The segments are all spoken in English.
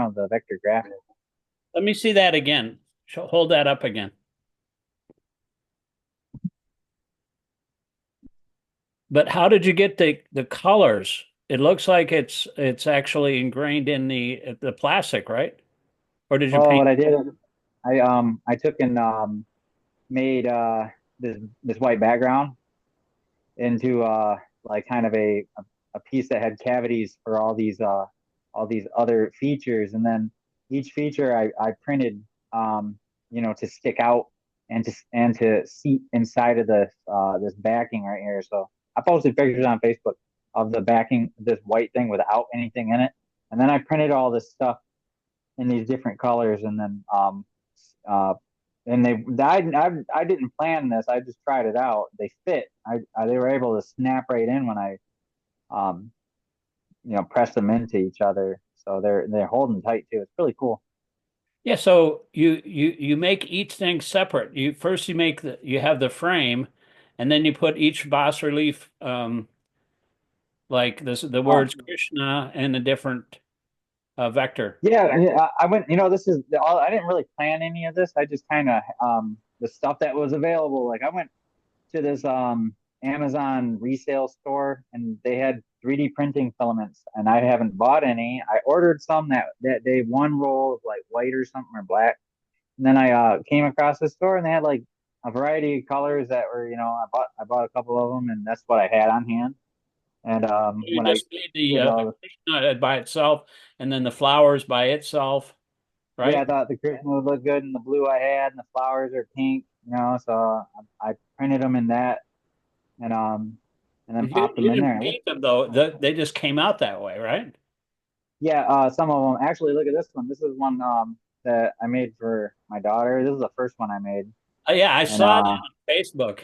of the vector graphic. Let me see that again. Hold that up again. But how did you get the colors? It looks like it's actually ingrained in the plastic, right? Or did you Well, paint? what I did, I took and made this white background into like kind of a piece that had cavities for all these other features, and then each feature I printed to stick out and to seat inside of this backing right here. So I posted pictures on Facebook of the backing, this white thing without anything in it, and then I printed all this stuff in these different colors, and then uh, and I didn't plan this. I just tried it out. They fit. They were able to snap right in when I um press them into each other. So they're holding tight too. It's really cool. Yeah, so you make each thing separate. You make you have the frame, and then you put each bas relief like this the Uh, words Krishna and a different vector. yeah, I went. This is all. I didn't really plan any of this. I just kind of the stuff that was available. Like I went to this Amazon resale store, and they had 3D printing filaments, and I haven't bought any. I ordered some that day, one roll of like white or something or black, and then I came across the store, and they had like a variety of colors that were, I bought a couple of them, and that's what I had on hand. And You when I just made did the all, Krishna by itself, and then the flowers by itself, yeah, I right? thought the Kṛṣṇa would look good, and the blue I had, and the flowers are pink, so I printed them in that, and then popped them You in didn't there. paint them though. They just came out that way, right? Yeah, some of them actually. Look at this one. This is one that I made for my daughter. This is the first one I made, Yeah, I and saw that on Facebook.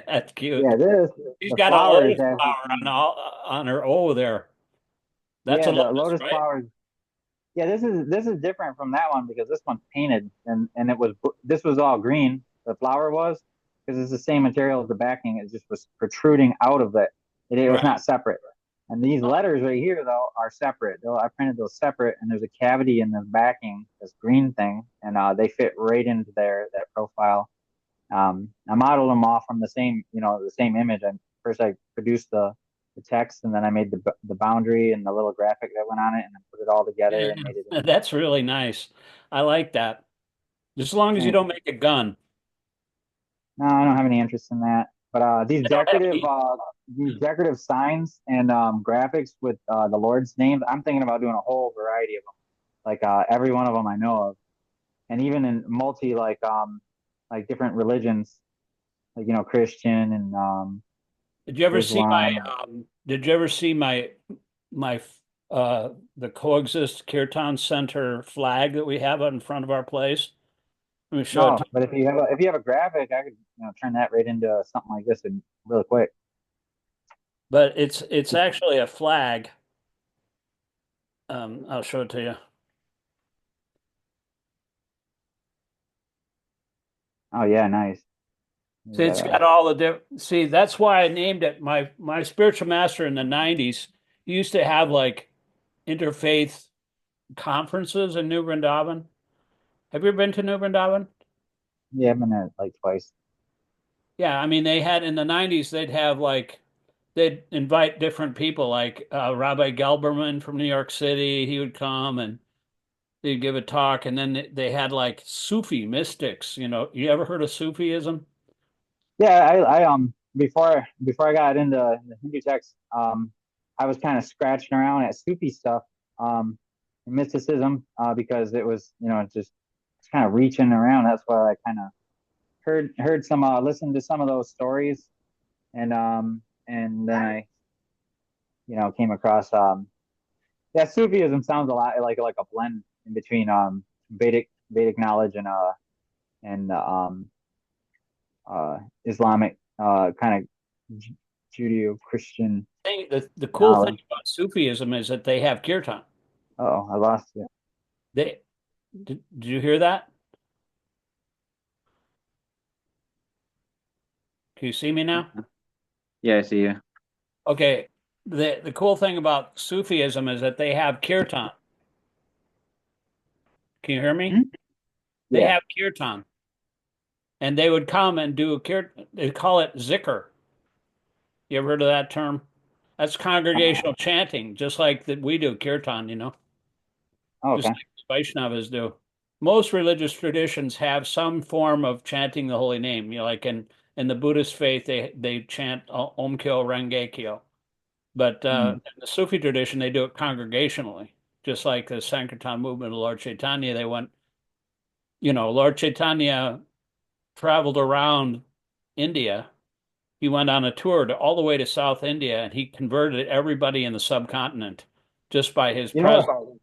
That's yeah, cute. this She's the got a flowers lotus have flower on her O there. That's a yeah, the lotus, lotus right? flowers. Yeah, this is different from that one because this one's painted, and this was all green. The flower was, because it's the same material as the backing. It just was protruding out of it. It was Right. not separate. And these letters right here though are separate. I printed those separate, and there's a cavity in the backing, this green thing, and they fit right into that profile. I modeled them off from the same image. And first I produced the text, and then I made the boundary and the little graphic that went on it, and then put it all together and made it. That's really nice. I like that. Just as long as you Thanks. don't make a gun. No, I don't have any interest in that. But I don't have any. these decorative signs and graphics with the Lord's names, I'm thinking about doing a whole variety of them. Like every one of them I know of, and even in like different religions, like Christian and Did you ever see my Islam. did you ever see my the Coexist Kirtan Center flag that we have out in front of our place? Let me show it No, to but you. if you have a graphic, I could turn that right into something like this and really quick. But it's actually a flag. I'll show it to you. Oh yeah, nice. See, You got it's got all the different. See, that's why I named it. My spiritual master in the '90s, he used to have like interfaith conferences in New Vrindavan. Have you ever been to New Vrindavan? yeah, I've been there like twice. Yeah, I mean they had in the '90s they'd have like they'd invite different people like Rabbi Gelberman from New York City. He would come and he'd give a talk, and then they had like Sufi mystics. You ever heard of Sufism? Yeah, I before I got into the Hindu text, I was kind of scratching around at Sufi stuff, and mysticism, because it was it's kind of reaching around. That's why I kind of heard some listened to some of those stories, and then I came across yeah, Sufism sounds a lot like a blend in between Vedic knowledge and Islamic kind of Judeo-Christian The cool thing knowledge. about Sufism is that they have kirtan. Oh, I lost you. They did you hear that? Can you see me now? Yeah, I see you. Okay. The cool thing about Sufism is that they have kirtan. Can you hear me? Hmm? They Yeah. have kirtan, and they would come and do a kirtan. They call it zikr. You ever heard of that term? That's congregational chanting, just like that we do kirtan, Oh, just okay. like Vaishnavas do. Most religious traditions have some form of chanting the holy name. Like in the Buddhist faith, they chant Om Kyo Renge Kyo. But Mm. in the Sufi tradition, they do it congregationally, just like the Sankirtan movement of Lord Chaitanya. They went, Lord Chaitanya traveled around India. He went on a tour all the way to South India, and he converted everybody in the subcontinent just by his You know presence. what?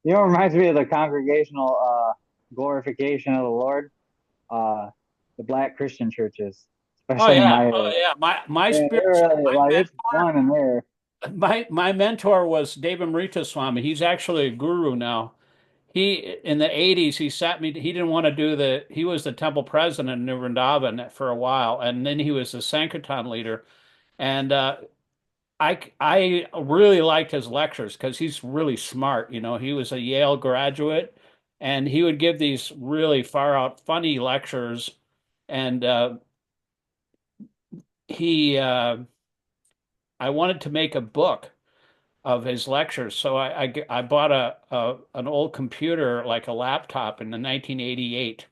You know what reminds me of the congregational glorification of the Lord? Uh, the Black Christian churches, Oh especially in yeah, my oh area. yeah. My Man, they're spiritual really like it's fun in there. my mentor was Devamrita Swami. He's actually a guru now. He in the 80s he sat me he didn't want to do he was the temple president in Vrindavan for a while, and then he was the Sankirtan leader. And I really liked his lectures because he's really smart. He was a Yale graduate, and he would give these really far out funny lectures. And he I wanted to make a book of his lectures, so I bought a an old computer, like a laptop, in the 1988.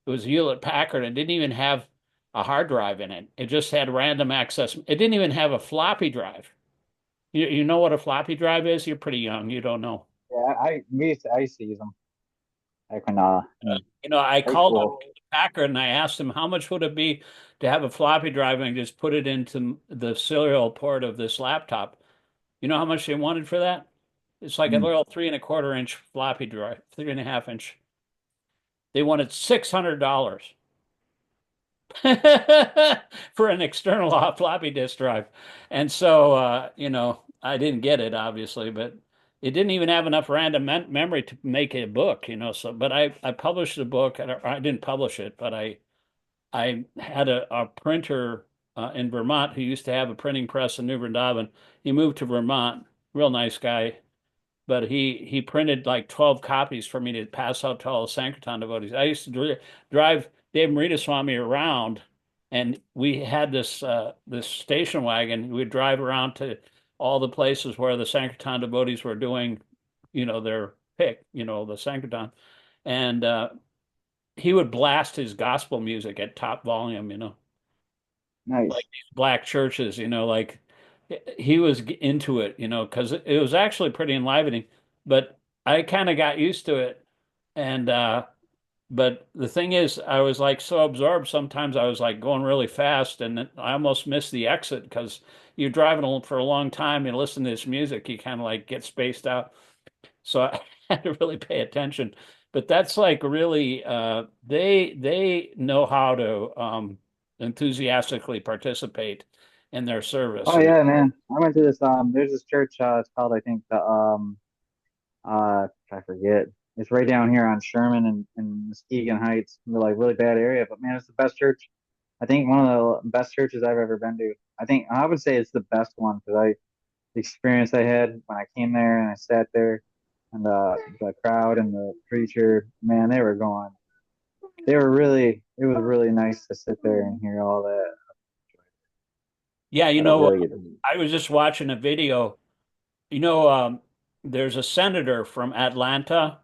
It was Hewlett Packard. It didn't even have a hard drive in it. It just had random access. It didn't even have a floppy drive. You know what a floppy drive is? You're pretty young. You don't know. Yeah, I used to use them like when in I high called up school. Packard and I asked him how much would it be to have a floppy drive and just put it into the serial port of this laptop. You know how much they wanted for that? It's like a Mm. little 3.25 inch floppy drive, 3.5 inch. They wanted $600 for an external floppy disk drive. And so, I didn't get it, obviously, but it didn't even have enough random memory to make a book, so, but I published a book. I didn't publish it, but I had a printer in Vermont who used to have a printing press in New Vrindavan. He moved to Vermont, real nice guy, but he printed like 12 copies for me to pass out to all the Sankirtan devotees. I used to drive Dave Marita Swami around, and we had this station wagon. We'd drive around to all the places where the Sankirtan devotees were doing, their pick, the Sankirtan, and he would blast his gospel music at top volume, like Nice. these black churches, like he was into it, because it was actually pretty enlivening. But I kind of got used to it. And but the thing is, I was like so absorbed. Sometimes I was like going really fast, and I almost missed the exit because you're driving for a long time and listen to this music, you kind of like get spaced out. So I had to really pay attention. But that's like really they know how to enthusiastically participate in their service. Oh yeah, man. I went to this there's this church it's called I think the I forget. It's right down here on Sherman and Muskegon Heights. Like really bad area, but man, it's the best church. I think one of the best churches I've ever been to. I think I would say it's the best one because the experience I had when I came there and I sat there and the crowd and the preacher, man, they were going. They were really. It was really nice to sit there and hear all that. Yeah, Had a really good. I was just watching a video. There's a senator from Atlanta,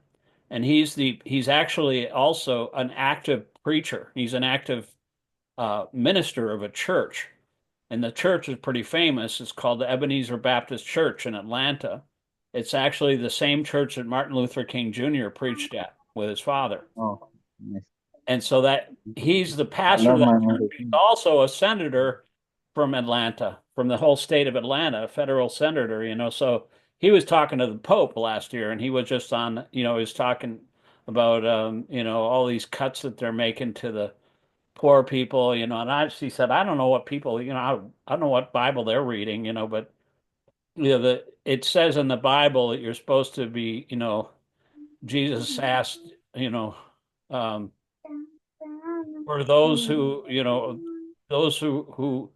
and he's actually also an active preacher. He's an active minister of a church, and the church is pretty famous. It's called the Ebenezer Baptist Church in Atlanta. It's actually the same church that Martin Luther King Jr. preached at with his father. Oh, nice. And so that he's the I pastor of love that Martin church. Luther He's King. also a senator from Atlanta, from the whole state of Atlanta, a federal senator, So he was talking to the Pope last year, and he was just on, he was talking about, all these cuts that they're making to the poor people, and he said, I don't know what people, I don't know what Bible they're reading, but it says in the Bible that you're supposed to be, Jesus asked, um, for those who, those who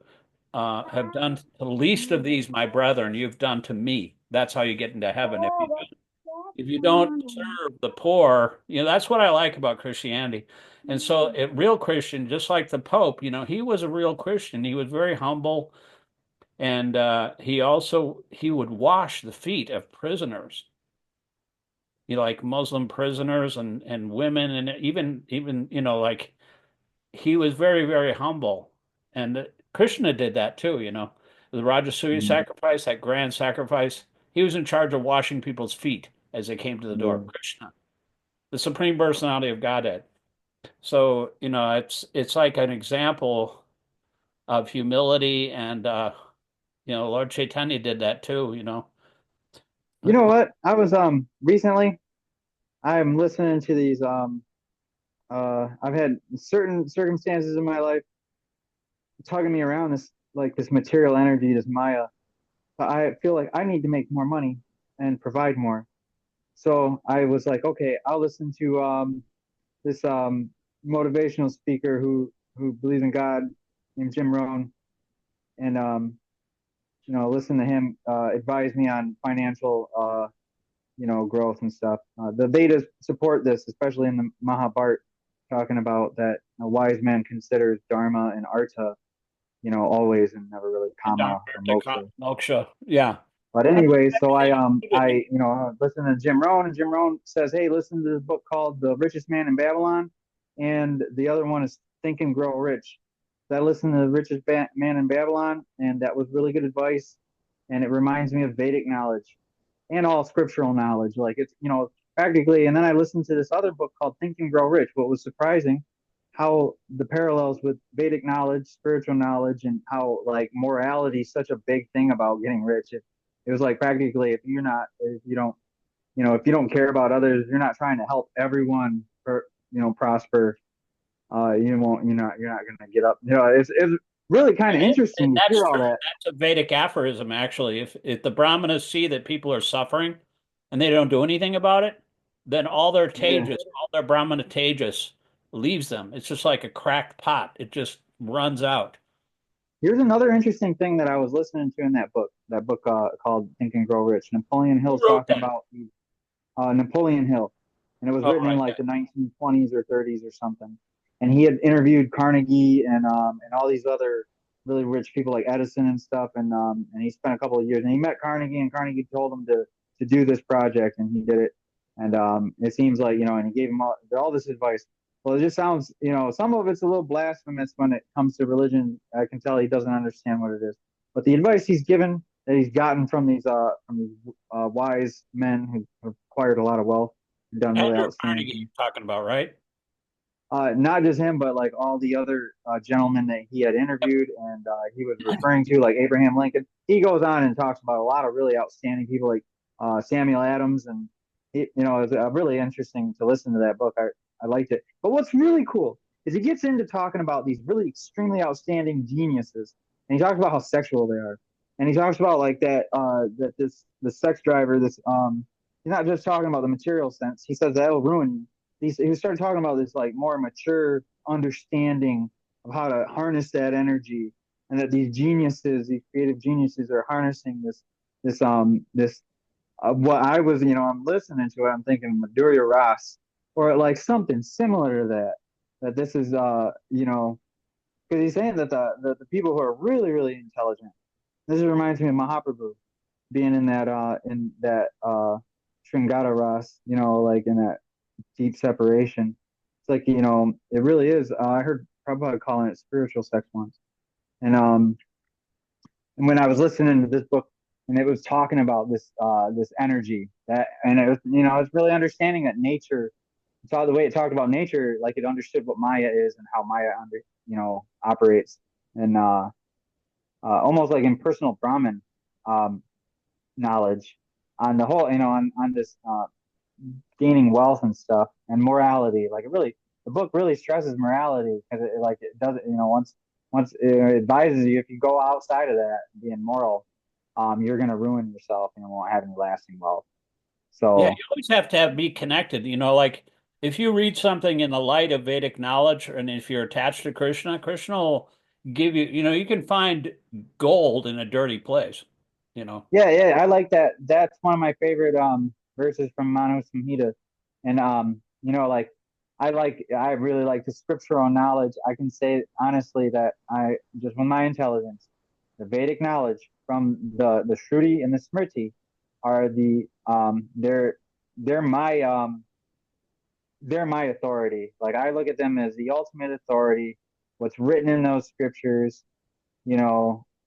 have done the least of these, my brethren, you've done to me. That's how you get into heaven if you do. if you don't serve the poor, that's what I like about Christianity. And so a real Christian, just like the Pope, he was a real Christian. He was very humble, and he would wash the feet of prisoners, like Muslim prisoners and women, and even like he was very, very humble. And Krishna did that too, the Rajasuya Mhm. sacrifice, that grand sacrifice. He was in charge of washing people's feet as they came to the door. Yeah. Krishna, the Supreme Personality of Godhead. So, it's like an example of humility, and Lord Chaitanya did that too. You know what? I was recently I'm listening to these I've had certain circumstances in my life tugging me around this like this material energy, this Maya. I feel like I need to make more money and provide more. So I was like, okay, I'll listen to this motivational speaker who believes in God named Jim Rohn, and listen to him advise me on financial growth and stuff. The Vedas support this, especially in the Mahabharata, talking about that a wise man considers dharma and artha, always, and never really kama or moksha. Moksha. Yeah. But anyway, so I listen to Jim Rohn, and Jim Rohn says, "Hey, listen to this book called The Richest Man in Babylon," and the other one is Think and Grow Rich. So I listened to The Richest Man in Babylon, and that was really good advice, and it reminds me of Vedic knowledge and all scriptural knowledge. Like it's practically. And then I listened to this other book called Think and Grow Rich. What was surprising, how the parallels with Vedic knowledge, spiritual knowledge, and how like morality is such a big thing about getting rich. It was like practically if you don't care about others, you're not trying to help everyone prosper. You're not gonna get up. It's really kind of And interesting to that's hear all true. that. That's a Vedic aphorism, actually. If the Brahmanas see that people are suffering and they don't do anything about it, then all their Yeah. tejas, all their Brahmana tejas leaves them. It's just like a cracked pot. It just runs out. Here's another interesting thing that I was listening to in that book called Think and Grow Rich. Napoleon Who Hill's wrote talking that? about Napoleon Hill, and it was Oh, written in right. like the 1920s or 30s or something. And he had interviewed Carnegie and all these other really rich people like Edison and stuff. And he spent a couple of years, and he met Carnegie, and Carnegie told him to do this project, and he did it. And it seems like and he gave him all this advice. Well, it just sounds, some of it's a little blasphemous when it comes to religion. I can tell he doesn't understand what it is. But the advice he's given that he's gotten from these wise men who have acquired a lot of wealth and done really Andrew outstanding Carnegie things. you're talking about, right? Not just him, but like all the other gentlemen that he had Yep. interviewed, and he was referring to, like Abraham Lincoln. He goes on and talks about a lot of really outstanding people, like Samuel Adams, and it's really interesting to listen to that book. I liked it. But what's really cool is he gets into talking about these really extremely outstanding geniuses, and he talks about how sexual they are, and he talks about like that the sex driver, this he's not just talking about the material sense. He says that will ruin you. He started talking about this like more mature understanding of how to harness that energy, and that these creative geniuses, are harnessing this what I was, I'm listening to it, I'm thinking Madhurya Ras, or like something similar to that. That this is, because he's saying that the people who are really really intelligent. This reminds me of Mahaprabhu being in that Sringara Ras, like in that deep separation. It's like, it really is. I heard Prabhupada calling it spiritual sex once. And when I was listening to this book, and it was talking about this energy and it was, it's really understanding that nature. Saw the way it talked about nature, like it understood what Maya is and how Maya operates, and almost like impersonal Brahman um, knowledge on the whole, on this gaining wealth and stuff and morality. Like the book really stresses morality because it does it. Once it advises you, if you go outside of that being moral, you're gonna ruin yourself and won't have any lasting wealth. Yeah, So you always have to be connected. Like if you read something in the light of Vedic knowledge, and if you're attached to Krishna, Krishna will give you, you can find gold in a dirty place, you know. yeah, I like that. That's one of my favorite. verses from Manu Samhita, and like I really like the scriptural knowledge. I can say honestly that I just with my intelligence, the Vedic knowledge from the Shruti and the Smriti are they're my they're my authority. Like I look at them as the ultimate authority. What's written in those scriptures,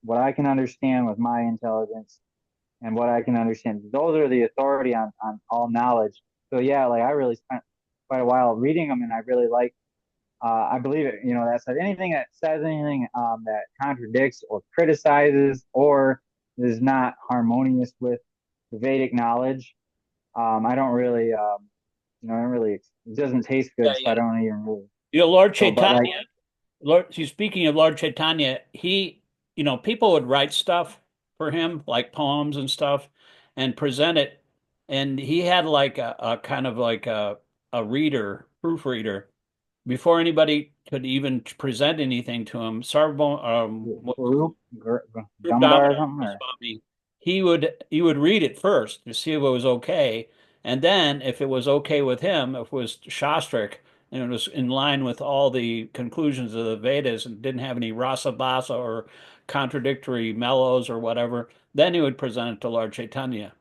what I can understand with my intelligence and what I can understand. Those are the authority on all knowledge. So yeah, like I really spent quite a while reading them, and I really like. I believe it. That says anything that says anything that contradicts or criticizes or is not harmonious with the Vedic knowledge. I don't really, I don't really. It doesn't taste Yeah, good, so I yeah. don't even really. Lord So, but like, Chaitanya, speaking of Lord Chaitanya, people would write stuff for him, like poems and stuff, and present it. And he had like a kind of like a reader, proofreader, before anybody could even present anything to him. Rup Gumbar or Damodar something, or Goswami, he would read it first to see if it was okay, and then if it was okay with him, if it was shastric and it was in line with all the conclusions of the Vedas and didn't have any rasa basa or contradictory mellows or whatever, then he would present it to Lord Chaitanya.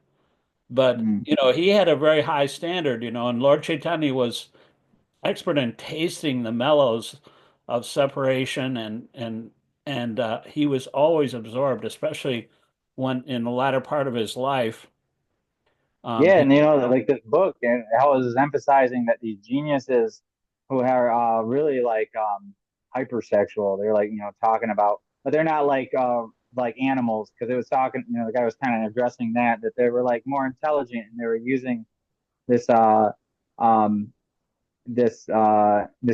But mm, he had a very high standard, and Lord Chaitanya was expert in tasting the mellows of separation and he was always absorbed, especially when in the latter part of his life. yeah, He and like this book, and how it was emphasizing that these geniuses who are really like hypersexual, they're like talking about, but they're not like animals because it was talking, the guy was kind of addressing that they were like more intelligent and they were using this um this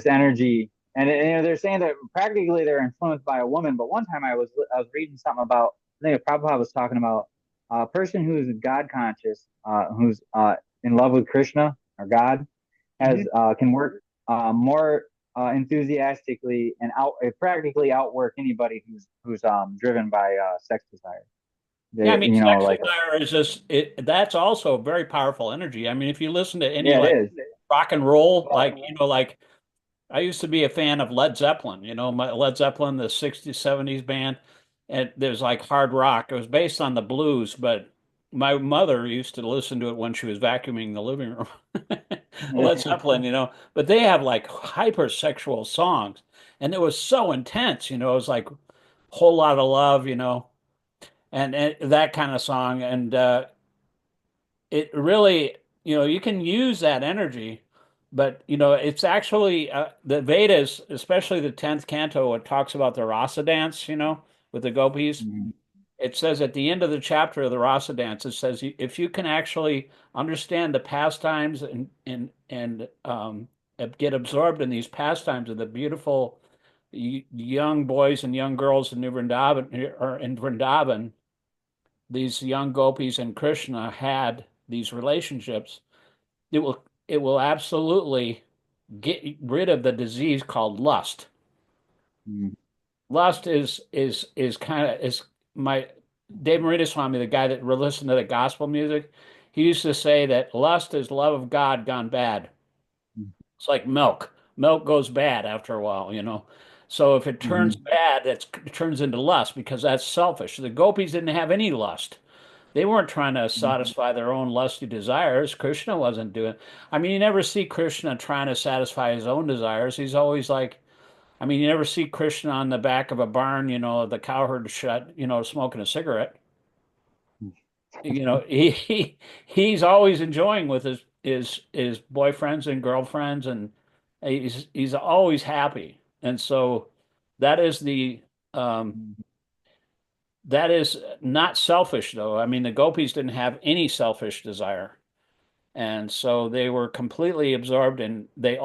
energy, and they're saying that practically they're influenced by a woman. But one time I was reading something about, I think Prabhupada was talking about a person who's God conscious, who's in love with Krishna or God, has Mhm. can work more enthusiastically and practically outwork anybody who's driven by sex desire. Yeah, I They, mean, sex like desire is just that's also a very powerful energy. I mean, if you listen to any yeah, it like is. rock and roll, like Well, like I used to be a fan of Led Zeppelin, my Led Zeppelin, the 60s, 70s band. And there's like hard rock. It was based on the blues, but my mother used to listen to it when she was vacuuming the living room. Led Zeppelin, but they have like hypersexual songs. And it was so intense, it was like whole lot of love, and that kind of song. And it really, you can use that energy, but it's actually the Vedas, especially the 10th canto, it talks about the rasa dance, with the gopis. mhm, It says at the end of the chapter of the rasa dance, it says if you can actually understand the pastimes and get absorbed in these pastimes of the beautiful young boys and young girls in Vrindavan, these young gopis and Krishna had these relationships, it will absolutely get rid of the disease called lust. mhm, Lust is kind of is my Dave Marita Swami, the guy that listened to the gospel music. He used to say that lust is love of God gone bad. It's like milk. Milk goes bad after a while, So if it turns mhm, bad, it turns into lust because that's selfish. The gopis didn't have any lust. They weren't trying to mhm, satisfy their own lusty desires. Krishna wasn't doing. I mean, you never see Krishna trying to satisfy his own desires. He's always like, I mean, you never see Krishna on the back of a barn, the cowherd shed, smoking a cigarette. He's always enjoying with his boyfriends and girlfriends, and he's always happy. And so that is the um, mhm. that is not selfish, though. I mean, the gopis didn't have any selfish desire. And so they were completely absorbed and they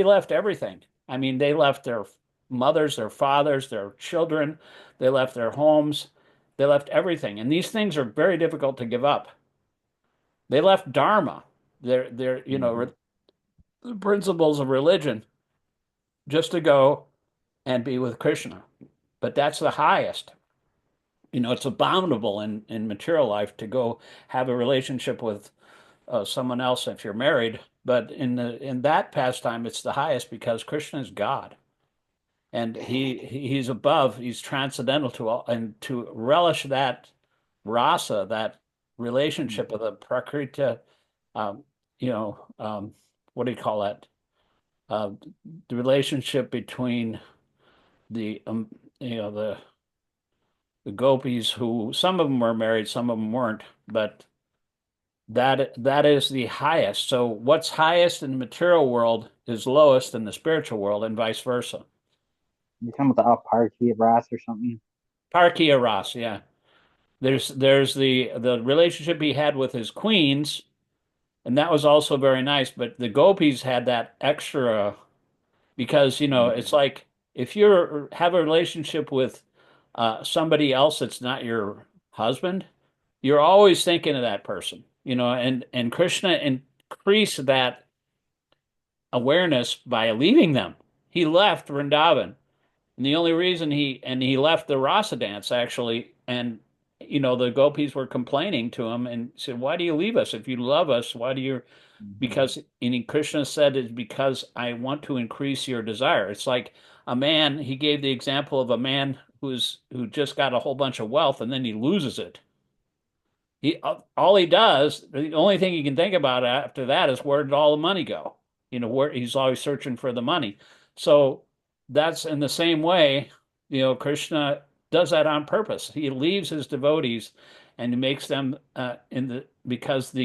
left everything. I mean, they left their mothers, their fathers, their children, they left their homes, they left everything. And these things are very difficult to give up. They left Dharma, their Mhm. the principles of religion, just to go and be with Krishna. But that's the highest. It's abominable in material life to go have a relationship with someone else if you're married. But in that pastime, it's the highest because Krishna is God, and he's above, he's transcendental to all, and to relish that rasa, that relationship of the prakriti, um, you know, what do you call that? Uh, the relationship between the you know the gopis, who some of them were married, some of them weren't, but that is the highest. So what's highest in the material world is lowest in the spiritual world, and vice versa. You talking about the Aparki of Ras or something? Parkia Ras, yeah. There's the relationship he had with his queens, and that was also very nice. But the gopis had that extra because it's like if you have a relationship with somebody else that's not your husband, you're always thinking of that person, and Krishna increased that awareness by leaving them. He left Vrindavan. And the only reason he left the rasa dance actually, and the gopis were complaining to him and said, "Why do you leave us? If you love us, why do you?" Mhm. Because Krishna said, "It's because I want to increase your desire." It's like a man. He gave the example of a man who just got a whole bunch of wealth and then he loses it. All he does, the only thing he can think about after that is where did all the money go? Where he's always searching for the money. So that's in the same way, Krishna does that on purpose. He leaves his devotees and he makes them in the because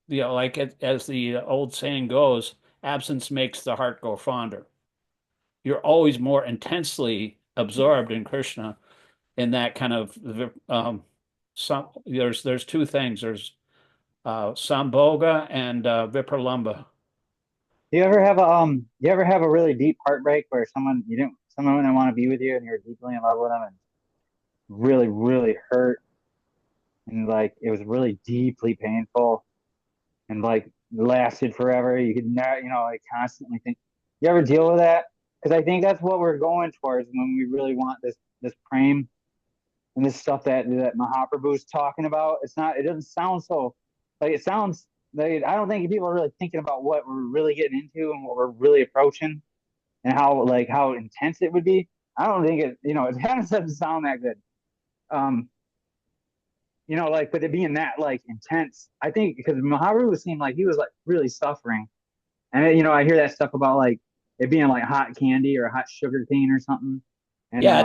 like as the old saying goes, absence makes the heart go fonder. You're always more intensely absorbed in Krishna in that kind of there's two things. There's Samboga and Vipralamba. You ever have a really deep heartbreak where someone didn't want to be with you and you're deeply in love with them and really, really hurt and like it was really deeply painful and like lasted forever. You could not, like constantly think. You ever deal with that? Because I think that's what we're going towards when we really want this prem and this stuff that Mahaprabhu's talking about. It's not. It doesn't sound so like it sounds. Like, I don't think people are really thinking about what we're really getting into and what we're really approaching and how intense it would be. I don't think it. It doesn't sound that good. Um, like with it being that like intense. I think because Mahaprabhu seemed like he was like really suffering, and I hear that stuff about like it being like hot candy or hot sugar cane or something, and Yeah,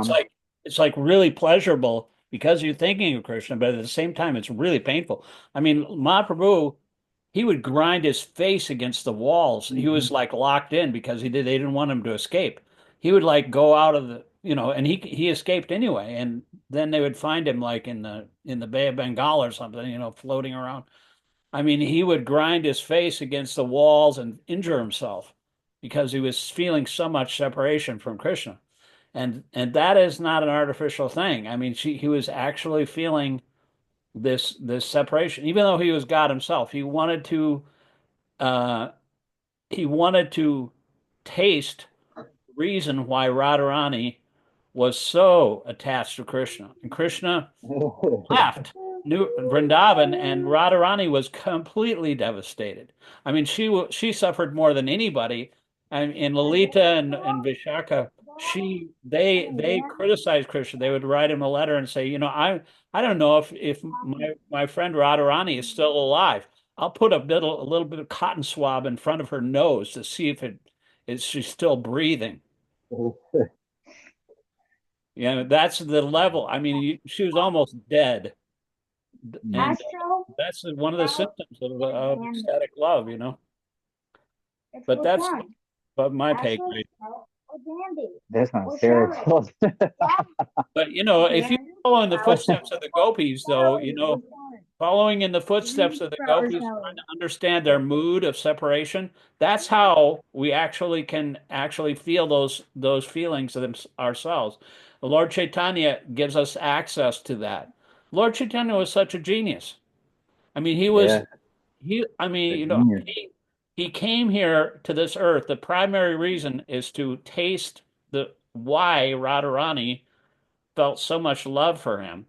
it's like really pleasurable because you're thinking of Krishna, but at the same time, it's really painful. I mean, Mahaprabhu, he would grind his face against the walls. He was Mhm. like locked in because they didn't want him to escape. He would like go out of and he escaped anyway. And then they would find him like in the Bay of Bengal or something, floating around. I mean, he would grind his face against the walls and injure himself because he was feeling so much separation from Krishna. And that is not an artificial thing. I mean, he was actually feeling this separation, even though he was God himself. Uh, he wanted to taste the reason why Radharani was so attached to Krishna. And Krishna left New Vrindavan, and Radharani was completely devastated. I mean, she suffered more than anybody. And in Lalita and Vishaka, they criticized Krishna. They would write him a letter and say, I don't know if my friend Radharani is still alive. I'll put a little bit of cotton swab in front of her nose to see if she's still breathing. That's the level. I mean, she was almost dead. And that's one of the symptoms of ecstatic love. But that's but my pay grade. This one's terrible. But if you follow in the footsteps of the gopis, though, following in the footsteps of the gopis, trying to understand their mood of separation, that's how we actually can actually feel those feelings of ourselves. The Lord Chaitanya gives us access to that. Lord Chaitanya was such a genius. I mean, Yeah, I mean, the genius. he came here to this earth. The primary reason is to taste the why Radharani felt so much love for him.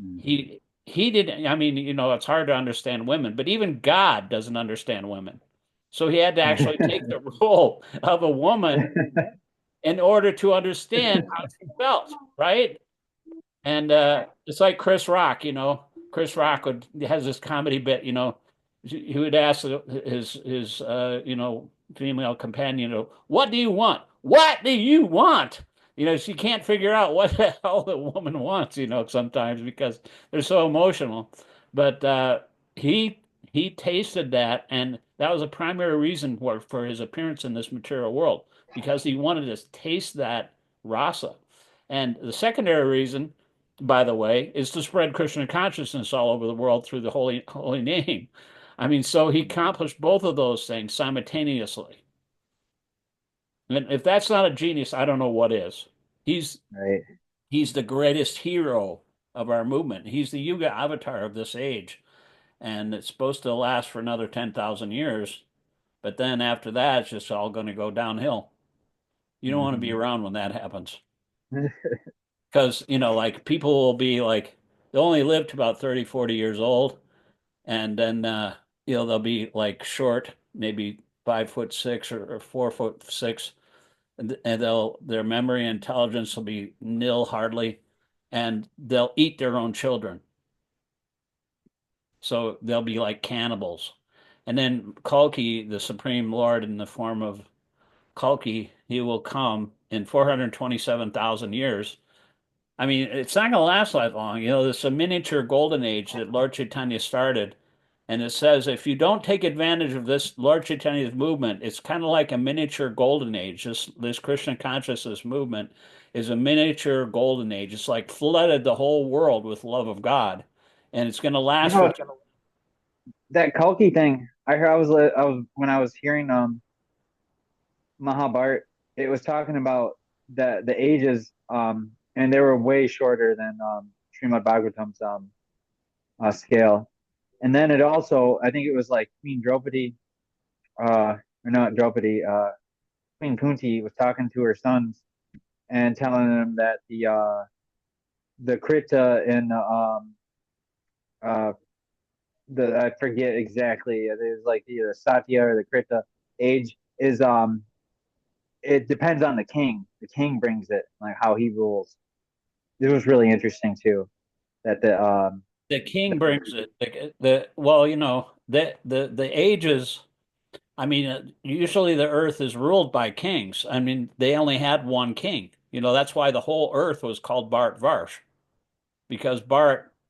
Mm. He he didn't, I mean, it's hard to understand women, but even God doesn't understand women. So he had to actually take the role of a woman in order to understand how she felt, right? And it's like Chris Rock, Chris Rock has this comedy bit, he would ask his female companion, what do you want? What do you want? She can't figure out what the hell the woman wants, sometimes because they're so emotional. But he he tasted that, and that was a primary reason for his appearance in this material world because he wanted to taste that rasa. And the secondary reason, by the way, is to spread Krishna consciousness all over the world through the holy name. I mean, so he accomplished both of those things simultaneously. And if that's not a genius, I don't know what is. He's Right. he's the greatest hero of our movement. He's the Yuga avatar of this age, and it's supposed to last for another 10,000 years. But then after that, it's just all going to go downhill. You don't want to be Hmm. around when that happens. Because, like people will be like, they only live to about 30, 40 years old. And then, they'll be like short, maybe 5'6" or 4'6". And their memory and intelligence will be nil hardly. And they'll eat their own children. So they'll be like cannibals. And then Kalki, the Supreme Lord in the form of Kalki, he will come in 427,000 years. I mean, it's not going to last that long. This is a miniature golden age that Lord Chaitanya started. And it says if you don't take advantage of this Lord Chaitanya's movement, it's kind of like a miniature golden age. This Krishna consciousness movement is a miniature golden age. It's like flooded the whole world with love of God. And it's going to You last for know that Kalki thing. I was when I was hearing Mahabharat, it was talking about the ages, and they were way shorter than Srimad Bhagavatam's scale. And then it also, I think it was like Queen Draupadi, or not Draupadi, Queen Kunti was talking to her sons and telling them that the Krita in uh the I forget exactly, it was like the Satya or the Krita age is it depends on the king. The king brings it, like how he rules. It was really interesting too. That the king brings it. Well, the ages. I mean, usually the earth is ruled by kings. I mean, they only had one king. That's why the whole earth was called Bharat Varsh because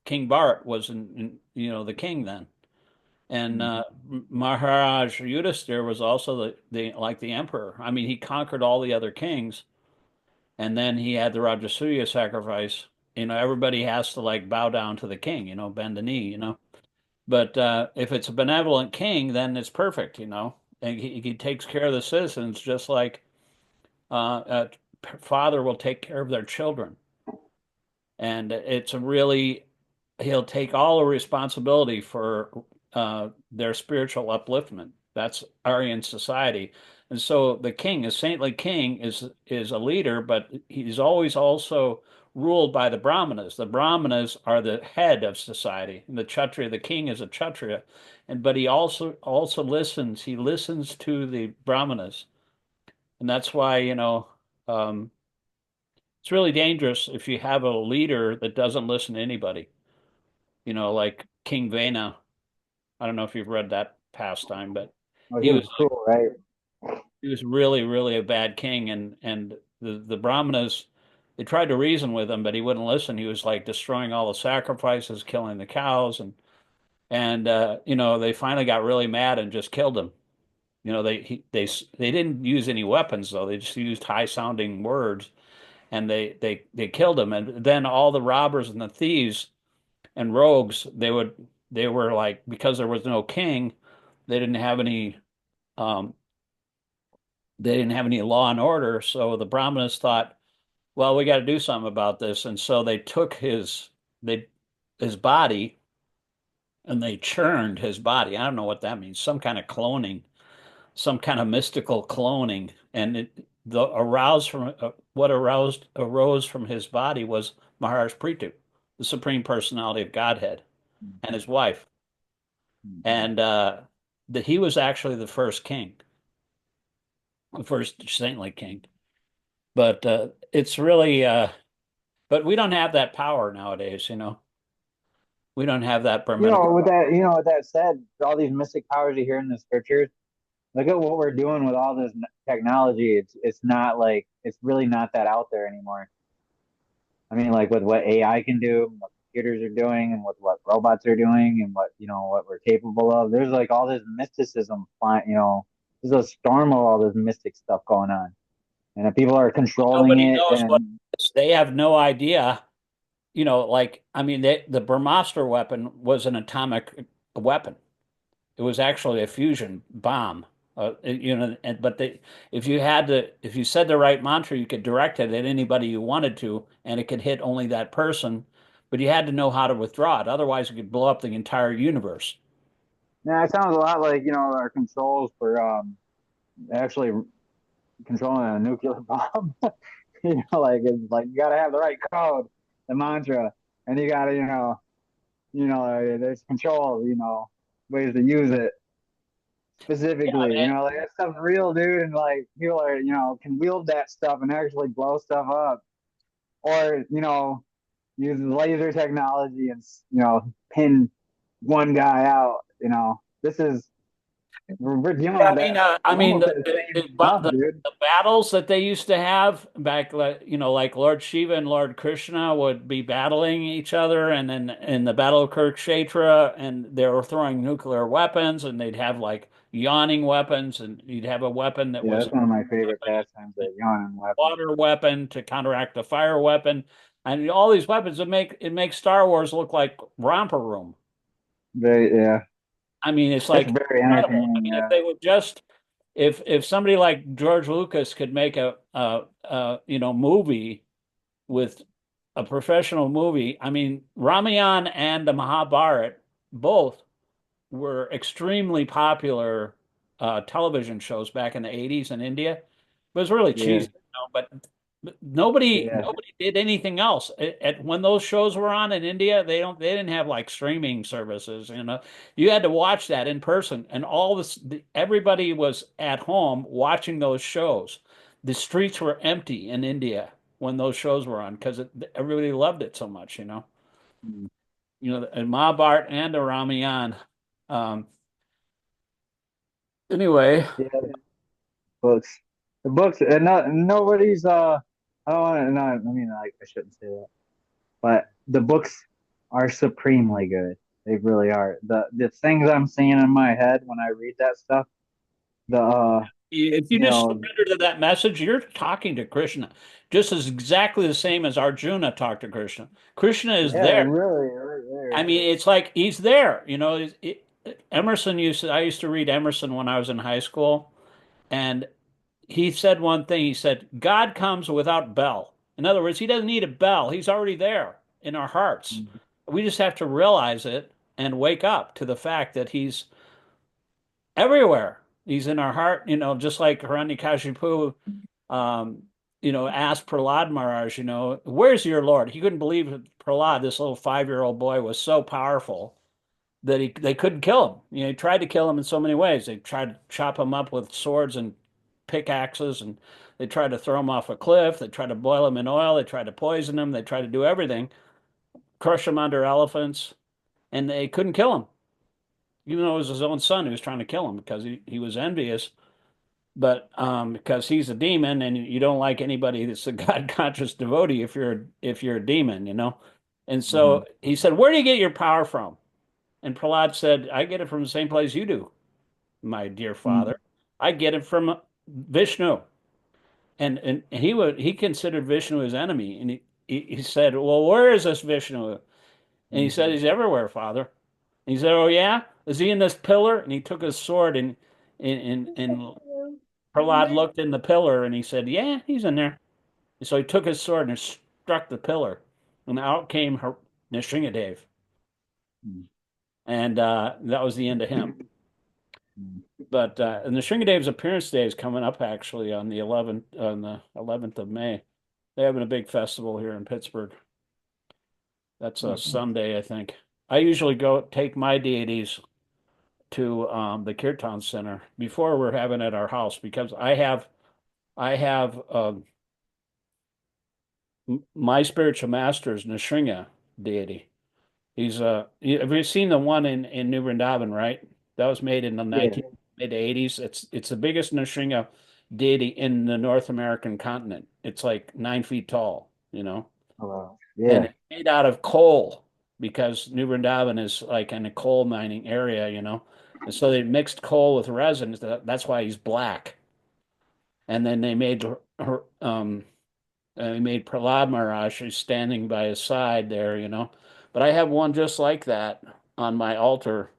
King Bharat was the king then. And Maharaj Yudhisthira was also the like the emperor. I mean, he conquered all the other kings, and then he had the Rajasuya sacrifice. Everybody has to like bow down to the king, bend the knee. But if it's a benevolent king, then it's perfect, And he takes care of the citizens just like a father will take care of their children. And he'll take all the responsibility for their spiritual upliftment. That's Aryan society. And so the king, a saintly king, is a leader, but he's always also ruled by the Brahmanas. The Brahmanas are the head of society, and the Kshatriya, the king, is a Kshatriya, but he also listens. He listens to the Brahmanas, and that's why um, it's really dangerous if you have a leader that doesn't listen to anybody. Like King Vena. I don't know if you've read that pastime, but oh, he he was was cruel, right? he was really, really a bad king, and the Brahmanas they tried to reason with him, but he wouldn't listen. He was like destroying all the sacrifices, killing the cows, and they finally got really mad and just killed him. They didn't use any weapons though. They just used high sounding words, and they killed him. And then all the robbers and the thieves and rogues they were like because there was no king, they didn't have any um, they didn't have any law and order. So the Brahmanas thought, well, we got to do something about this, and so they took they his body and they churned his body. I don't know what that means. Some kind of cloning, some kind of mystical cloning, and what arose from his body was Maharaj Prithu, the Supreme Personality of Godhead. and his wife. Mhm. And he was actually the first king, the first saintly king. But it's really, but we don't have that power nowadays, you know. We don't have that Brahminical. With that said, all these mystic powers you hear in the scriptures, look at what we're doing with all this technology. It's not like it's really not that out there anymore. I mean, like with what AI can do, what computers are doing, and with what robots are doing, and what we're capable of. There's like all this mysticism, there's a storm of all this mystic stuff going on, and if people are controlling Nobody it, knows what and it is. They have no idea, you know, like, I mean, the Brahmastra weapon was an atomic weapon. It was actually a fusion bomb. You know, but if you said the right mantra, you could direct it at anybody you wanted to, and it could hit only that person. But you had to know how to withdraw it. Otherwise, it could blow up the entire universe. yeah, it sounds a lot like our controls for actually controlling a nuclear bomb. Like it's like you got to have the right code, the mantra, and you got to there's control, ways to use it specifically. Yeah, Like that stuff's real, dude, and like people are can wield that stuff and actually blow stuff up, or use laser technology and pin one guy out. This is we're dealing yeah, with that I mean, almost the same stuff, dude. the battles that they used to have back, you know, like Lord Shiva and Lord Krishna would be battling each other, and then in the Battle of Kurukshetra, and they were throwing nuclear weapons, and they'd have like yawning weapons, and you'd have a weapon that Yeah, was that's one of my a favorite pastimes, that yawning weapon. water weapon to counteract the fire weapon, and all these weapons that make Star Wars look like romper room. Very, yeah, I mean, it's it's like very incredible. I entertaining. mean, if Yeah, they would just, if somebody like George Lucas could make you know, movie with a professional movie, I mean, Ramayan and the Mahabharata both were extremely popular television shows back in the 80s in India. It was really yeah, cheesy, you know, but yeah. nobody did anything else. When those shows were on in India, they didn't have like streaming services, you know. You had to watch that in person, and everybody was at home watching those shows. The streets were empty in India when those shows were on because everybody loved it so much, you know. Mm. You know, and Mahabharata and the Ramayan. Um, Anyway, Yeah, books. The books, and nobody's. I don't want to. No, I mean, like, I shouldn't say that, but the books are supremely good. They really are. The things I'm seeing in my head when I read that stuff. The if you you just know, surrender to that message, you're talking to Krishna, just as exactly the same as Arjuna talked to Krishna. Krishna is yeah, there. really, right I there. mean, it's like he's there. You know, Emerson I used to read Emerson when I was in high school, and he said one thing. He said, God comes without bell. In other words, he doesn't need a bell. He's already there in our hearts. Mm. We just have to realize it and wake up to the fact that he's everywhere. He's in our heart, you know, just like Hiranyakashipu, um, you know, asked Prahlad Maharaj, you know, where's your Lord? He couldn't believe that Prahlad, this little 5-year-old boy, was so powerful that they couldn't kill him. You know, he tried to kill him in so many ways. They tried to chop him up with swords and pickaxes, and they tried to throw him off a cliff. They tried to boil him in oil. They tried to poison him. They tried to do everything, crush him under elephants, and they couldn't kill him. Even though it was his own son who was trying to kill him because he was envious. But because he's a demon, and you don't like anybody that's a God conscious devotee if you're a demon, you know. And Mhm. so he said, "Where do you get your power from?" And Prahlad said, "I get it from the same place you do, my dear Mm. father. I get it from Vishnu." And he considered Vishnu his enemy, and he said, "Well, where is this Vishnu?" And he said, Mhm. "He's everywhere, Father." And he said, "Oh yeah, is he in this pillar?" And he took his sword and Prahlad looked in the pillar and he said, "Yeah, he's in there." And so he took his sword and struck the pillar, and out came Nrsingadev, Mm. and that was the end of him. Mm. But and Nrsingadev's appearance day is coming up actually on the 11th of May. They're having a big festival here in Pittsburgh. That's a Mm. Sunday, I think. I usually go take my deities to the Kirtan Center before we're having it at our house because I have my spiritual master's Nrsimha deity. Have you seen the one in New Vrindavan, right? That was made in the Yeah. 19 mid 80s. It's the biggest Nrsimha deity in the North American continent. It's like 9 feet tall, Oh, wow. and Yeah. it's made out of coal because New Vrindavan is like in a coal mining area, and so they mixed coal with resin. That's why he's black. And then they made Prahlad Maharaj who's standing by his side there. But I have one just like that on my altar.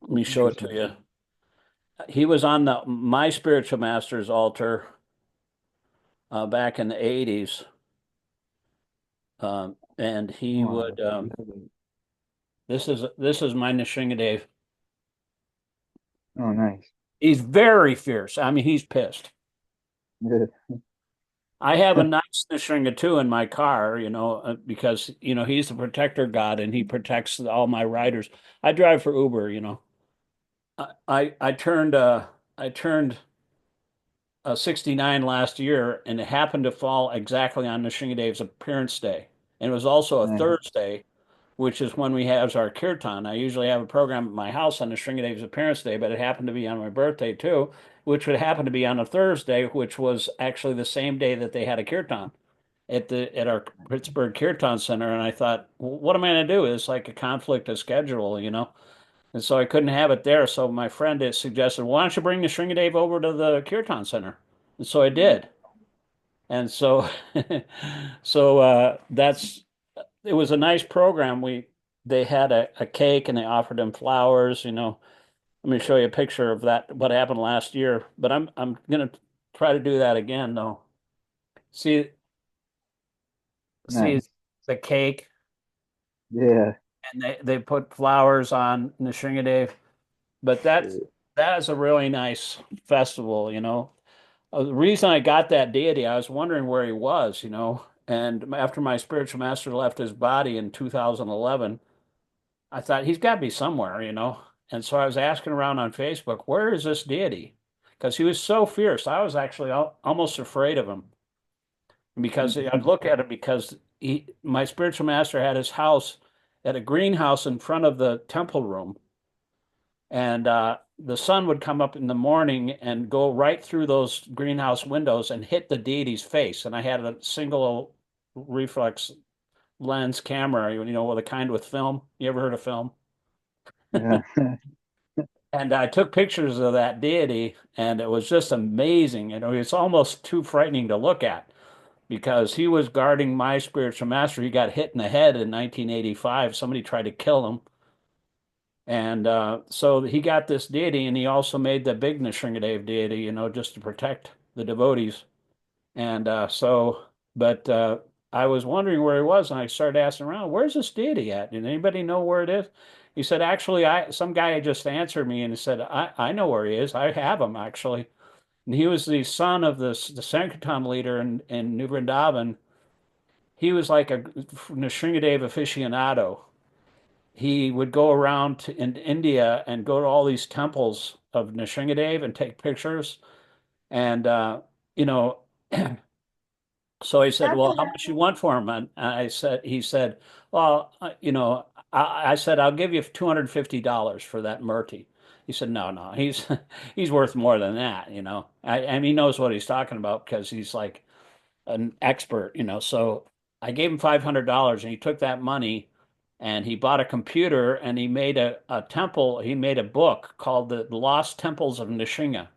Let me show it to Interesting. you. He was on my spiritual master's altar back in the 80s. And he Oh, would this is my Nrsingadev. oh, nice. He's very fierce. I mean, he's pissed. Good. I have a nice Nrsinga too in my car, because he's the protector god and he protects all my riders. I drive for Uber. I turned 69 last year, and it happened to fall exactly on Nrsingadev's appearance day. And it was also a Nice. Thursday, which is when we have our kirtan. I usually have a program at my house on Nrsingadev's appearance day, but it happened to be on my birthday too, which would happen to be on a Thursday, which was actually the same day that they had a kirtan at our Pittsburgh Kirtan Center. And I thought, well, what am I going to do? It's like a conflict of schedule. And so I couldn't have it there. So my friend had suggested, why don't you bring the Sringadev over to the Kirtan Center? And so I did. And so, that's it was a nice program. They had a cake and they offered him flowers. Let me show you a picture of that, what happened last year. But I'm gonna try to do that again though. See see Nice. the cake, Yeah. and they put flowers on the Sringadev. But that is a really nice festival. The reason I got that deity, I was wondering where he was. And after my spiritual master left his body in 2011, I thought he's got to be somewhere. And so I was asking around on Facebook, where is this deity? Because he was so fierce. I was actually almost afraid of him because I'd look at him because my spiritual master had his house at a greenhouse in front of the temple room. And the sun would come up in the morning and go right through those greenhouse windows and hit the deity's face. And I had a single reflex lens camera, with a kind with film. You ever heard of film? Yeah. And I took pictures of that deity, and it was just amazing. It's almost too frightening to look at because he was guarding my spiritual master. He got hit in the head in 1985. Somebody tried to kill him. And so he got this deity, and he also made the big Nrsingadev deity, just to protect the devotees. And but I was wondering where he was, and I started asking around, where's this deity at? Did anybody know where it is? He said, actually, some guy had just answered me, and he said, I know where he is. I have him, actually. And he was the son of the Sankirtan leader in New Vrindavan. He was like a Nrsingadev aficionado. He would go around in India and go to all these temples of Nrsingadev and take pictures. And you know, so I said, "Well, how much you want for him?" And he said, "Well, I said I'll give you $250 for that Murti." He said, "No, no, he's worth more than that." And he knows what he's talking about because he's like an expert. So I gave him $500 and he took that money and he bought a computer and he made a temple. He made a book called The Lost Temples of Nishinga.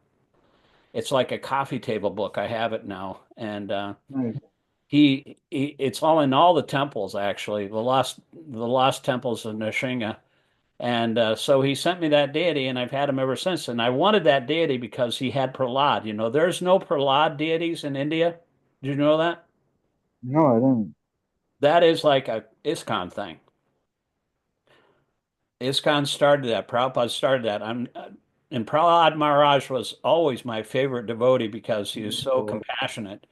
It's like a coffee table book. I have it now. And Nice. it's all in all the temples, actually, the lost temples of Nishinga. And so he sent me that deity, and I've had him ever since. And I wanted that deity because he had Prahlad. There's no Prahlad deities in India. Did you know that? No, I didn't. That is like a ISKCON thing. ISKCON started that. Prabhupada started that. And Prahlad Maharaj was always my favorite devotee because he is so Cool. compassionate.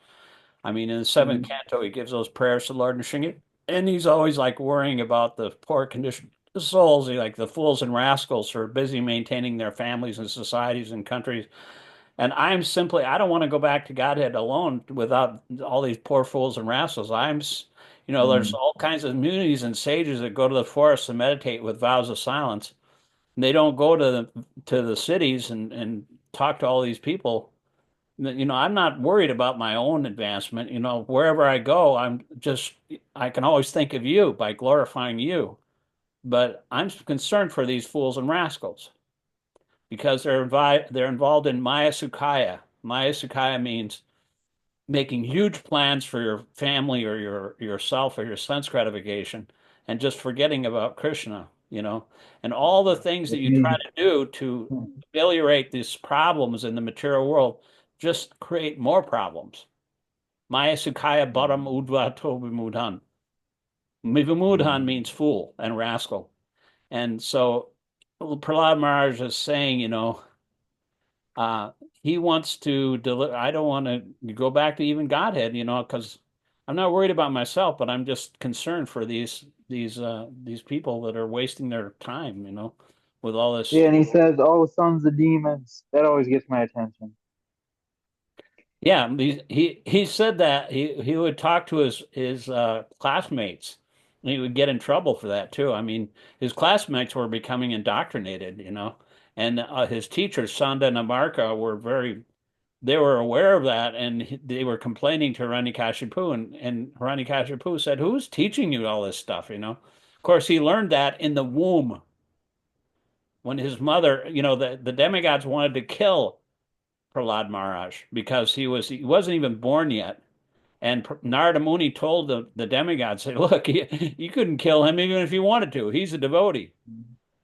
I mean, in the seventh canto, he gives those prayers to Lord Nrsimha. and he's always like worrying about the poor condition of souls, like the fools and rascals who are busy maintaining their families and societies and countries. And I don't want to go back to Godhead alone without all these poor fools and rascals. There's Mm, all kinds of munis and sages that go to the forest and meditate with vows of silence. And they don't go to the cities and talk to all these people. I'm not worried about my own advancement. Wherever I go, I can always think of you by glorifying you. But I'm concerned for these fools and rascals because they're involved in Maya Sukhaya. Maya Sukhaya means making huge plans for your family or yourself or your sense gratification and just forgetting about Krishna, and all the things that which you try means, to do to ameliorate these problems in the material world just create more problems. Maya Sukhaya Bharam Udva Tobimudhan. Mivamudhan means fool and rascal. And so Prahlad Maharaj is saying, uh, he wants to deliver. I don't want to go back to even Godhead, because I'm not worried about myself, but I'm just concerned for these people that are wasting their time, with all yeah, this. and he says, "Oh, sons of demons." That always gets my attention. Yeah, he said that he would talk to his classmates, and he would get in trouble for that too. I mean, his classmates were becoming indoctrinated, and his teachers, Sanda and Amarka, they were aware of that, and they were complaining to Hiranyakashipu, and Hiranyakashipu said, "Who's teaching you all this stuff?" Of course, he learned that in the womb when his mother, the demigods wanted to kill Prahlad Maharaj because he wasn't even born yet. And Narada Muni told the demigod, say, "Look, you couldn't kill him even if you wanted to. He's a devotee."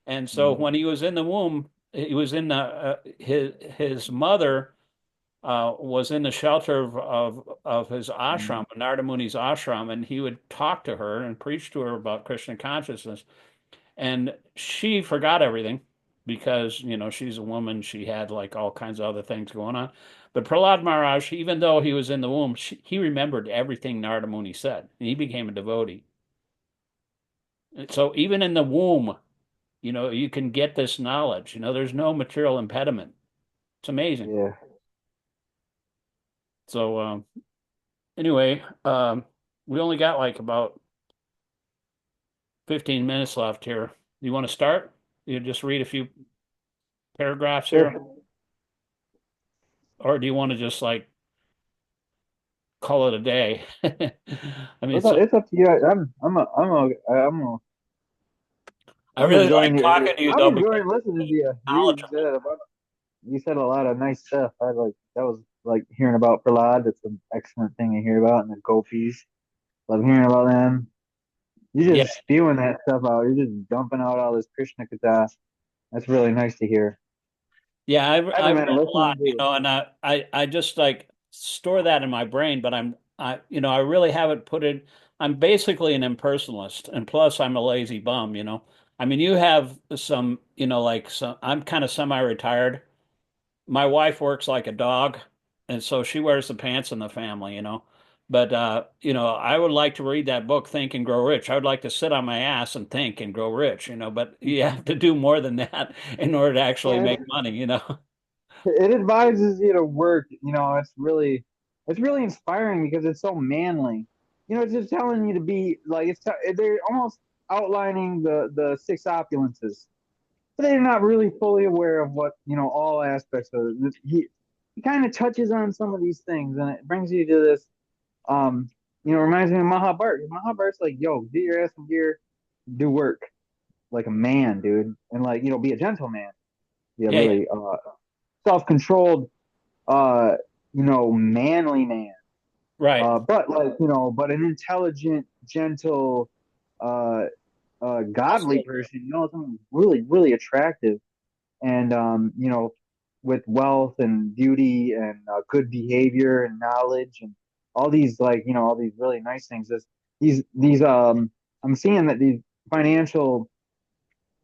And so Mm, when he was in the womb, he was in the his mother was in the shelter of his mm, ashram, Narada Muni's ashram, and he would talk to her and preach to her about Krishna consciousness. And she forgot everything because, she's a woman. She had like all kinds of other things going on. But Prahlad Maharaj, even though he was in the womb, he remembered everything Narada Muni said, and he became a devotee. And so even in the womb, you can get this knowledge. There's no material impediment. It's amazing. yeah. So anyway, we only got like about 15 minutes left here. You want to start? You just read a few paragraphs here, Sure. or do you want to just like call it a day? I mean, It's up to you. I I'm really enjoying like it. talking to you I'm though because enjoying listening to you. You knowledgeable. said about you said a lot of nice stuff. I like that was like hearing about Prahlad. It's an excellent thing to hear about, and the gopis. Love hearing about them. You're Yeah, just spewing that stuff out. You're just dumping out all this Krishna Katha. That's really nice to hear. yeah, I I haven't read been a lot, listening to you. and I just like store that in my brain, but I really haven't put it. I'm basically an impersonalist, and plus I'm a lazy bum. I mean, you have some, like some. I'm kind of semi-retired. My wife works like a dog, and so she wears the pants in the family. But I would like to read that book, Think and Grow Rich. I would like to sit on my ass and think and grow rich. But you have to do more than that in order to actually Well, make money. it advises you to work. It's really inspiring because it's so manly. It's just telling you to be like they're almost outlining the six opulences, but they're not really fully aware of what all aspects of it. He kind of touches on some of these things, and it brings you to this. Um, reminds me of Mahabharata. Mahabharata's like, yo, get your ass in gear, do work like a man, dude, and like be a gentleman, be a Yeah, yeah, really self-controlled, uh, manly man. right. But like but an intelligent, gentle, uh, godly Also, person. Someone really, really attractive and with wealth and beauty and good behavior and knowledge and all these all these really nice things. These I'm seeing that these financial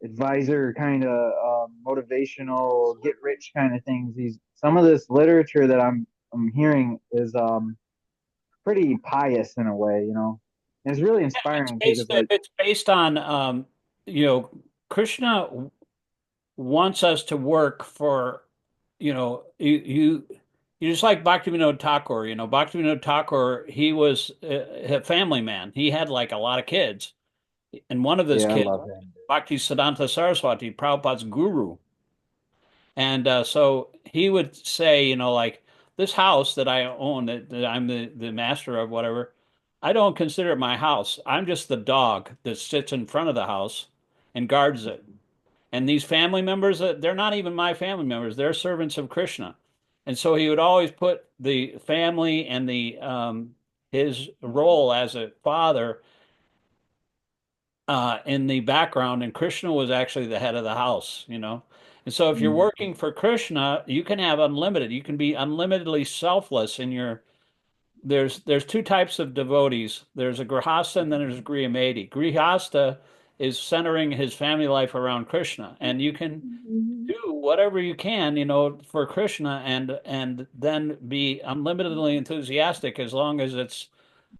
advisor kind of motivational get rich kind of things. These some of this literature that I'm hearing is pretty pious in a way. And it's really It's inspiring because based it's like, it's based on you know, Krishna wants us to work for, you just like Bhaktivinoda Thakur, Bhaktivinoda Thakur, he was a family man. He had like a lot of kids. And one of his yeah, I kids, love him. Bhakti Siddhanta Saraswati, Prabhupada's guru. And so he would say, like this house that I own, that I'm the master of, whatever, I don't consider it my house. I'm just the dog that sits in front of the house and guards it. And these family members, they're not even my family members. They're servants of Krishna. And so he would always put the family and the his role as a father in the background, and Krishna was actually the head of the house. And so if you're Mm. working for Krishna, you can have unlimited. You can be unlimitedly selfless in your. There's two types of devotees. There's a grihasta and then there's a grihameti. Grihasta is centering his family life around Krishna, and you can do whatever you can, for Krishna, and then be unlimitedly enthusiastic as long as it's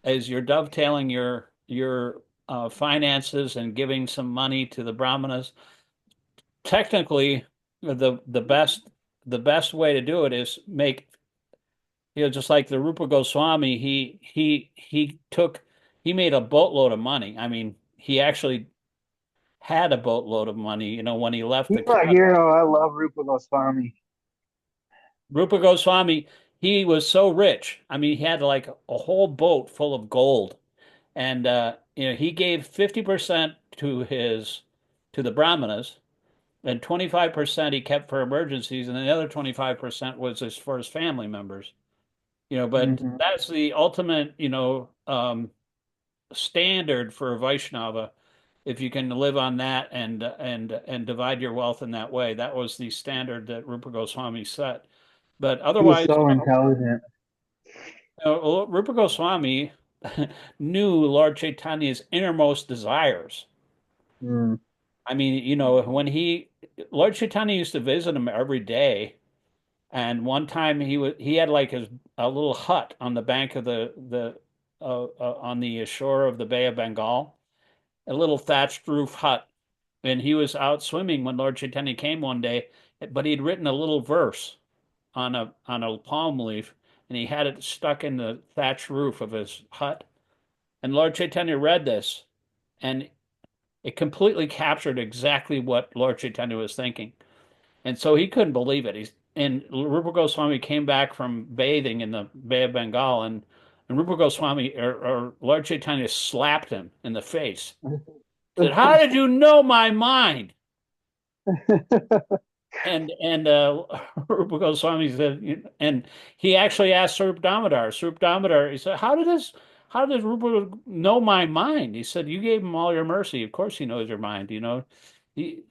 as you're dovetailing your finances and giving some money to the brahmanas. Technically, the best way to do it is make, just like the Rupa Goswami, he made a boatload of money. I mean, he actually had a boatload of money, when he left He's the my country. hero. I love Rupa Goswami. Rupa Goswami, he was so rich. I mean, he had like a whole boat full of gold. And he gave 50% to the brahmanas, and 25% he kept for emergencies, and the other 25% was for his family members. But Hmm. that's the ultimate, standard for a Vaishnava. If you can live on that and divide your wealth in that way, that was the standard that Rupa Goswami set. But He was otherwise, so intelligent. Rupa Goswami knew Lord Chaitanya's innermost desires. Mm. I mean, when Lord Chaitanya used to visit him every day, and one time he had like a little hut on the bank of the on the shore of the Bay of Bengal, a little thatched roof hut, and he was out swimming when Lord Chaitanya came one day, but he'd written a little verse on a palm leaf, and he had it stuck in the thatched roof of his hut, and Lord Chaitanya read this, and it completely captured exactly what Lord Chaitanya was thinking. And so he couldn't believe it. And Rupa Goswami came back from bathing in the Bay of Bengal, and Rupa Goswami or Lord Chaitanya slapped him in the face. Said, "How did you know my mind?" And Rupa Goswami said, and he actually asked Sarup Damodar. Sarup Damodar, he said, How does Rupa know my mind? He said, you gave him all your mercy. Of course he knows your mind. He, he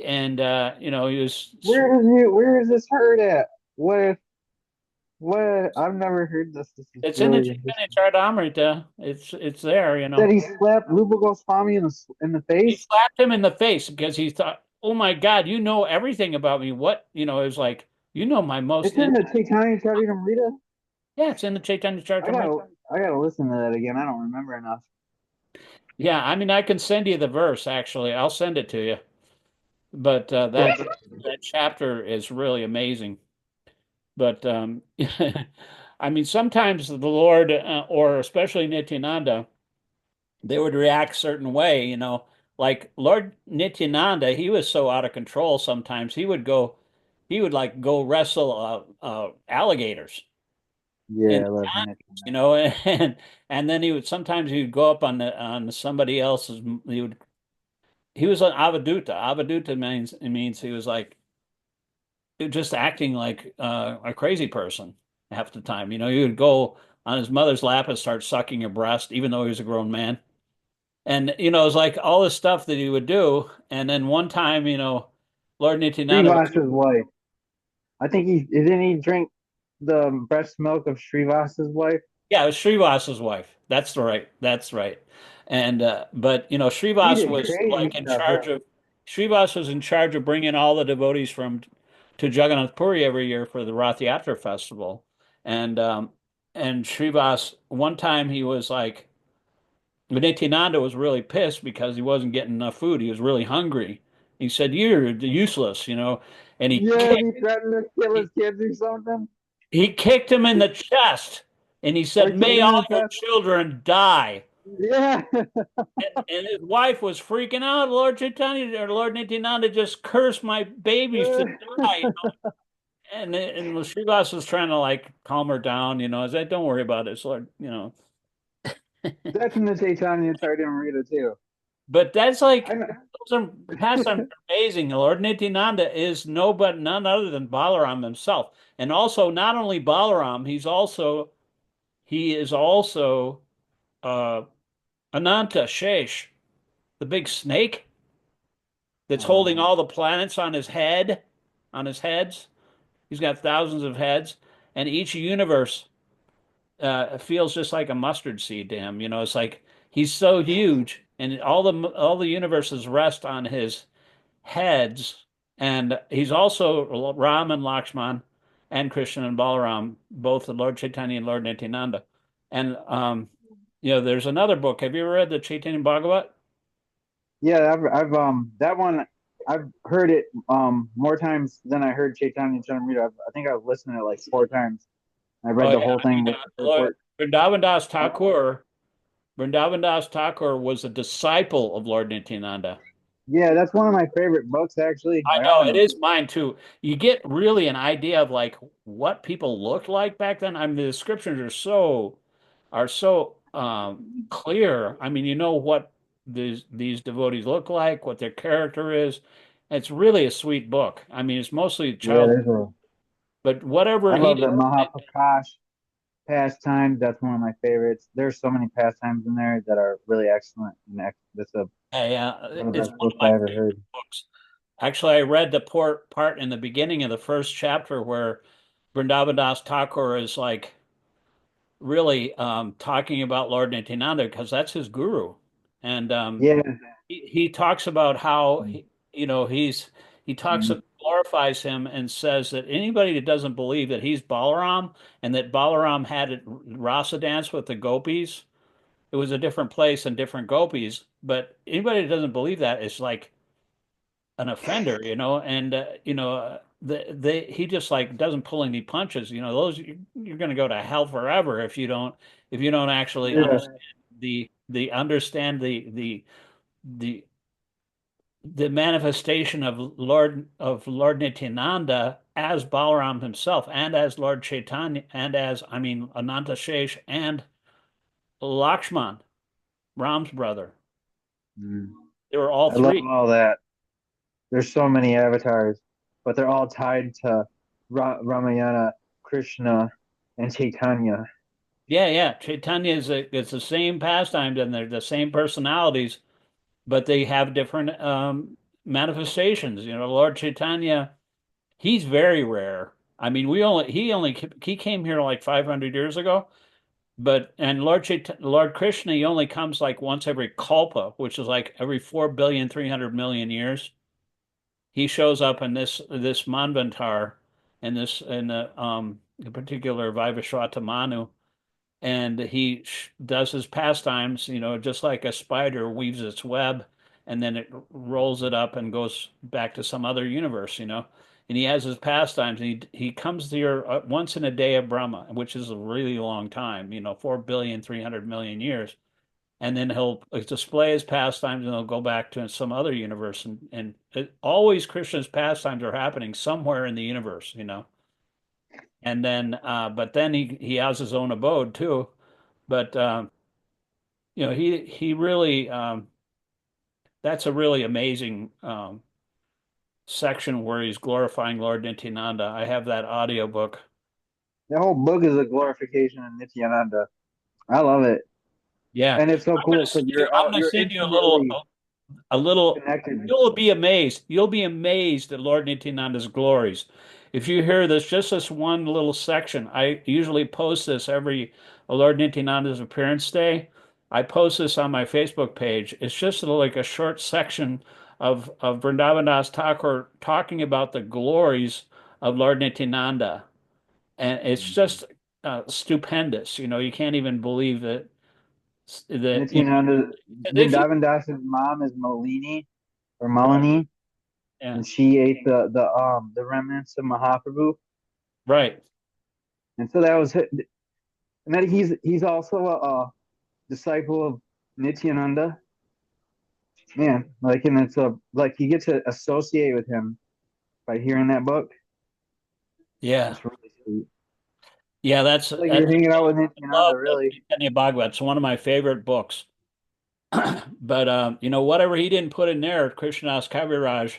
was, Where is this heard at? What I've never heard this. This is it's in the really Chaitanya interesting. Charitamrita. It's there. That he slapped Rupa Goswami in the He face. slapped him in the face because he thought, oh my God, you know everything about me. What, it was like, you know my most It's in in, the Chaitanya Charitamrita. yeah, it's in the Chaitanya I Charitamrita. gotta listen to that again. I don't remember enough. Yeah, I mean, I can send you the verse actually. I'll send it to you. But that chapter is really amazing. But I mean, sometimes the Lord, or especially Nityananda, they would react certain way. Like Lord Nityananda, he was so out of control sometimes. He would like go wrestle alligators in Yeah, I the love Ganges, him. and then he would go up on somebody else's. He was an avaduta. Avaduta means he was like just acting like a crazy person half the time. He would go on his mother's lap and start sucking her breast, even though he was a grown man. And it was like all this stuff that he would do. And then one time, Lord Nityananda was, Srivasa's wife. I think he didn't he drink the breast milk of Srivasa's wife. yeah, it was Srivasa's wife. That's right. That's right. And but He Srivas did was crazy like in stuff. charge of Srivas was in charge of bringing all the devotees from to Jagannath Puri every year for the Rath Yatra festival. And Srivas, one time he was like, Nityananda was really pissed because he wasn't getting enough food. He was really hungry. He said, "You're useless," and Yeah, he threatened to kill his kids or something. he kicked him in the chest, and he Or said, kicked "May him in all the your chest. children die." Yeah. And his wife was freaking out. Lord Chaitanya or Lord Nityananda just cursed my babies to die. And Srivas was trying to like calm her down, I said, "Don't worry about it, Lord." That's in the Chaitanya Charitamrita too. But that's I like know. those are pastimes are amazing. Lord Nityananda is none other than Balaram himself. And also not only Balaram, he is also uh Ananta Shesh, the big snake that's holding Um, all the planets on his head, on his heads. He's got thousands of heads, and each universe feels just like a mustard seed to him. It's like he's so huge, and all the universes rest on his heads. And he's also Ram and Lakshman and Krishna and Balaram, both the Lord Chaitanya and Lord Nityananda. And there's another book. Have you ever read the Chaitanya Bhagavat? yeah, I've that one I've heard it more times than I heard Chaitanya Charitamrita. I think I've listened to it like 4 times. I read Oh the yeah, whole thing with the Lord purport. Vrindavan Das I, Thakur. Vrindavan Das Thakur was a disciple of Lord Nityananda. yeah, that's one of my favorite books actually. I I know it own is mine too. You get really an idea of like what people looked like back then. I mean, the descriptions are so clear. I mean, you know what these devotees look like, what their character is. It's really a sweet book. I mean, it's mostly yeah, child, there's a but whatever I he love did, the Mahaprakash pastimes. That's one of my favorites. There's so many pastimes in there that are really excellent. And that's one of the it's best one of books my I ever favorite heard. books. Actually, I read the part in the beginning of the first chapter where Vrindavan Das Thakur is like really talking about Lord Nityananda because that's his guru, and Yeah. he talks about how he talks Mhm. glorifies him and says that anybody that doesn't believe that he's Balaram and that Balaram had a rasa dance with the gopis, it was a different place and different gopis, but anybody that doesn't believe that is like an offender, and he just like doesn't pull any punches. Those you're going to go to hell forever if you don't actually Yeah. understand the the manifestation of Lord Nityananda as Balaram himself and as Lord Chaitanya and as I mean Ananta Shesh and Lakshman, Ram's brother. Mm. They were all I love three. all that. There's so many avatars, but they're all tied to Ramayana, Krishna, and Chaitanya. Yeah, yeah. Chaitanya it's the same pastimes and they're the same personalities, but they have different manifestations. Lord Chaitanya, he's very rare. I mean, he came here like 500 years ago, and Lord Krishna, he only comes like once every kalpa, which is like every 4,300,000,000 years. He shows up in this Manvantar in the particular Vivaswata Manu, and he does his pastimes, just like a spider weaves its web and then it rolls it up and goes back to some other universe. And he has his pastimes, and he comes here once in a day of Brahma, which is a really long time, 4,300,000,000 years. And then he'll display his pastimes and he'll go back to some other universe. And always Krishna's pastimes are happening somewhere in the universe. And then, but then he has his own abode too. But he really that's a really amazing section where he's glorifying Lord Nityananda. I have that audiobook. The whole book is a glorification of Nityananda. I love it, Yeah, and it's so cool because I'm gonna you're send you intimately a little. connected. You'll be amazed. You'll be amazed at Lord Nityananda's glories. If you hear just this one little section, I usually post this every Lord Nityananda's appearance day. I post this on my Facebook page. It's just like a short section of Vrindavan Das Thakur talking about the glories of Lord Nityananda, and it's just stupendous. You can't even believe that The you Nityananda, know, if you Vrindavan Das's mom is Malini or Malini, yeah, and she ate the remnants of Mahaprabhu, right. and so that was it. And then he's also a disciple of Nityananda, man. Like, and it's a like you get to associate with him by hearing that book. Yeah. It's really sweet. Yeah, that's Like you're hanging out with I love Nityananda, the really. Chaitanya Bhagavat. It's one of my favorite books. But you know, whatever he didn't put in there, Krishnadas Kaviraj,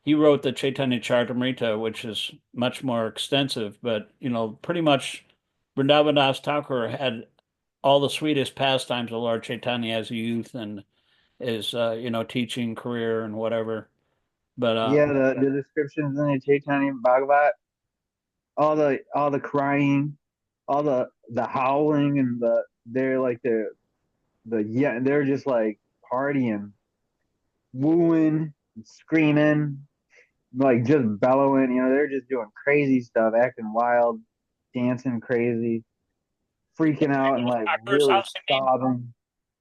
he wrote the Chaitanya Charitamrita, which is much more extensive. But you know, pretty much Vrindavan Das Thakur had all the sweetest pastimes of Lord Chaitanya as a youth and his you know, teaching career and whatever. But Yeah, the descriptions in the Chaitanya Bhagavat, all the crying, all the howling, and they're like yeah, they're just like partying, wooing, screaming, like just bellowing. You know, they're just doing crazy stuff, acting wild, dancing crazy, freaking out, and like Thakur's really house, you mean? sobbing.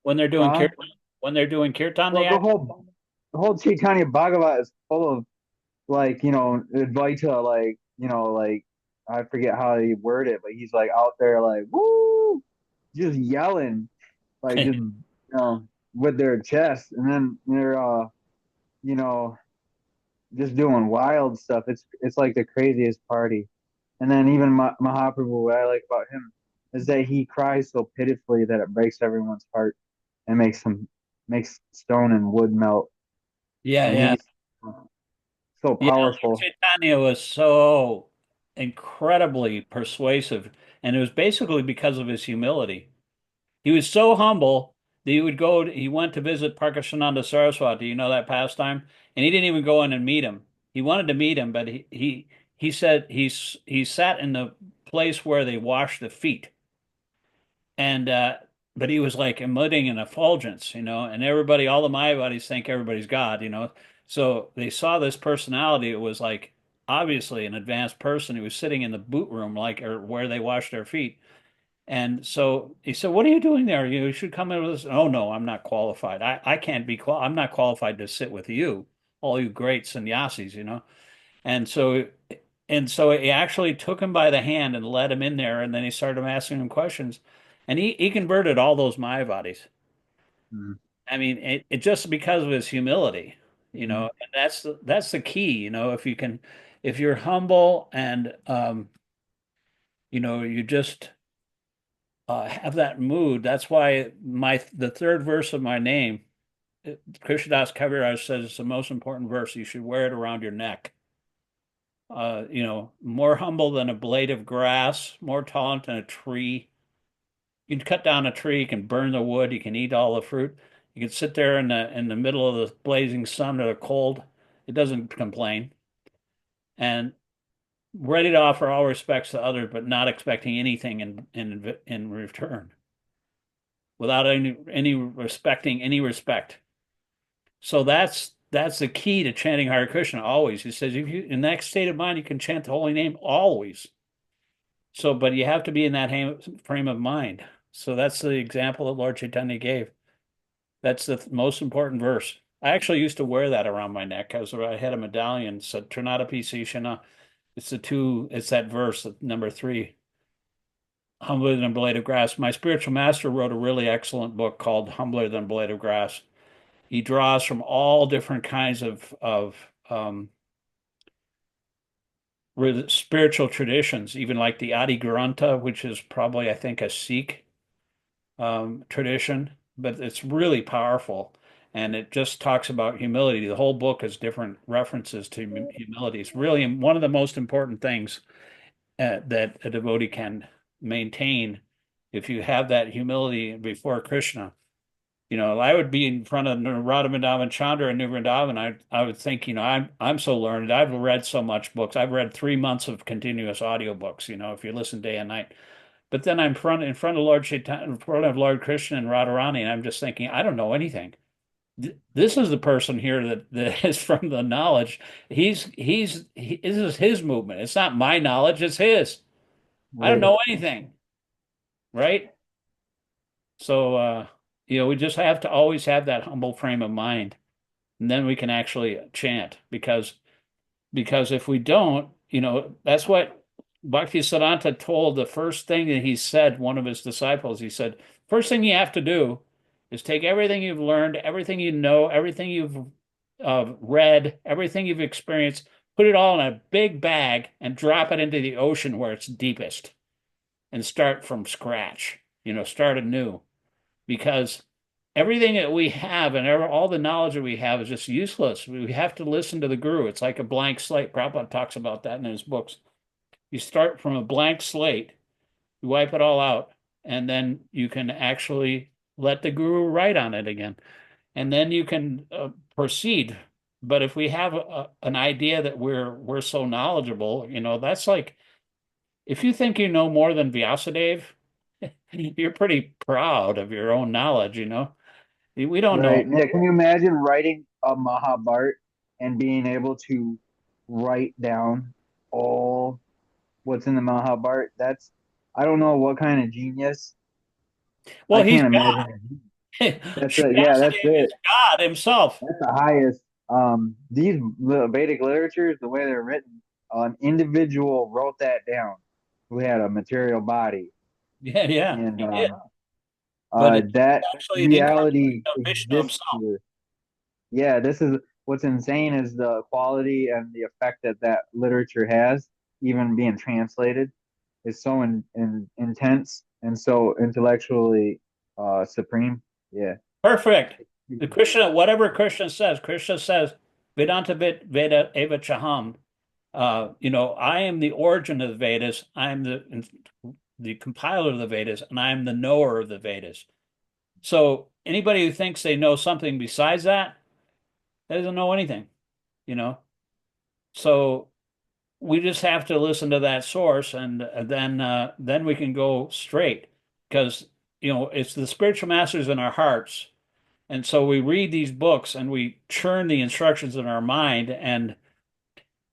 When they're doing Huh? kirtan, when they're doing kirtan, Well, they act. the whole Chaitanya Bhagavat is full of like Advaita, like I forget how he word it, but he's like out there like woo, just yelling, like just with their chest, and then they're you know just doing wild stuff. It's like the craziest party. And then even Mahaprabhu, what I like about him is that he cries so pitifully that it breaks everyone's heart and makes stone and wood melt. Yeah, And yeah. he's so Yeah, Lord powerful. Chaitanya was so incredibly persuasive, and it was basically because of his humility. He was so humble that he went to visit Parikashananda Saraswati, you know that pastime, and he didn't even go in and meet him. He wanted to meet him, but he said he sat in the place where they wash the feet, and but he was like emitting an effulgence, you know, and everybody, all the Mayavadis think everybody's God, you know. So they saw this personality. It was like obviously an advanced person who was sitting in the boot room, like or where they wash their feet. And so he said, "What are you doing there? You should come in with us." Oh no, I'm not qualified. I can't be I'm not qualified to sit with you, all you great sannyasis, you know. And so he actually took him by the hand and led him in there, and then he started asking him questions, and he converted all those Mayavadis. Mm-hmm. I mean, it just because of his humility, you Mm-hmm. know, and that's the key, you know, if you're humble and you know, you just have that mood. That's why the third verse of my name, Krishnadas Kaviraj says it's the most important verse. You should wear it around your neck. You know, more humble than a blade of grass, more tolerant than a tree. You can cut down a tree, you can burn the wood, you can eat all the fruit. You can sit there in the middle of the blazing sun or the cold. It doesn't complain. And ready to offer all respects to others, but not expecting anything in return, without any respecting any respect. So that's the key to chanting Hare Krishna always. He says if you in that state of mind, you can chant the holy name always. So, but you have to be in that frame of mind. So that's the example that Lord Chaitanya gave. That's the most important verse. I actually used to wear that around my neck because I had a medallion that said Trinadapi Shishana. It's that verse, number 3, Humbler Than a Blade of Grass. My spiritual master wrote a really excellent book called Humbler Than a Blade of Grass. He draws from all different kinds of spiritual traditions, even like the Adi Granta, which is probably, I think, a Sikh tradition, but it's really powerful. And it just talks about humility. The whole book has different references to humility. It's really one of the most important things that a devotee can maintain if you have that humility before Krishna. You know, I would be in front of Radha Vrindavan Chandra and New Vrindavan. I would think, you know, I'm so learned. I've read so much books. I've read 3 months of continuous audiobooks, you know, if you listen day and night. But then in front of Lord Chaitanya, in front of Lord Krishna and Radharani, and I'm just thinking, I don't know anything. This is the person here that is from the knowledge. This is his movement. It's not my knowledge, it's his. I don't Right. know anything, right? So We just have to always have that humble frame of mind, and then we can actually chant. Because if we don't, that's what Bhaktisiddhanta told. The first thing that he said, one of his disciples, he said, first thing you have to do is take everything you've learned, everything you know, everything you've read, everything you've experienced, put it all in a big bag and drop it into the ocean where it's deepest and start from scratch, start anew. Because everything that we have and all the knowledge that we have is just useless. We have to listen to the guru. It's like a blank slate. Prabhupada talks about that in his books. You start from a blank slate, you wipe it all out, and then you can actually let the guru write on it again. And then you can proceed. But if we have an idea that we're so knowledgeable, that's like if you think you know more than Vyasadeva, you're pretty proud of your own knowledge. We don't know. Right. Yeah. Can you imagine writing a Mahabharat and being able to write down all what's in the Mahabharat? I don't know what kind of genius. Well, I he's can't God. imagine. Yeah, that's Vyasadeva is it. God himself. That's the highest. These Vedic literatures, the way they're written, an individual wrote that down who had a material body, Yeah, yeah, and he did. But it's that actually the incarnation reality of Vishnu exists himself. here. Yeah, this is what's insane is the quality and the effect that that literature has, even being translated, is so intense and so intellectually supreme. Yeah. Perfect. The Krishna, whatever Krishna says, Vedanta Veda Eva Chaham. I am the origin of the Vedas. I am the compiler of the Vedas, and I am the knower of the Vedas. So anybody who thinks they know something besides that, they doesn't know anything, you know. So we just have to listen to that source, and then we can go straight because it's the spiritual masters in our hearts, and so we read these books and we churn the instructions in our mind, and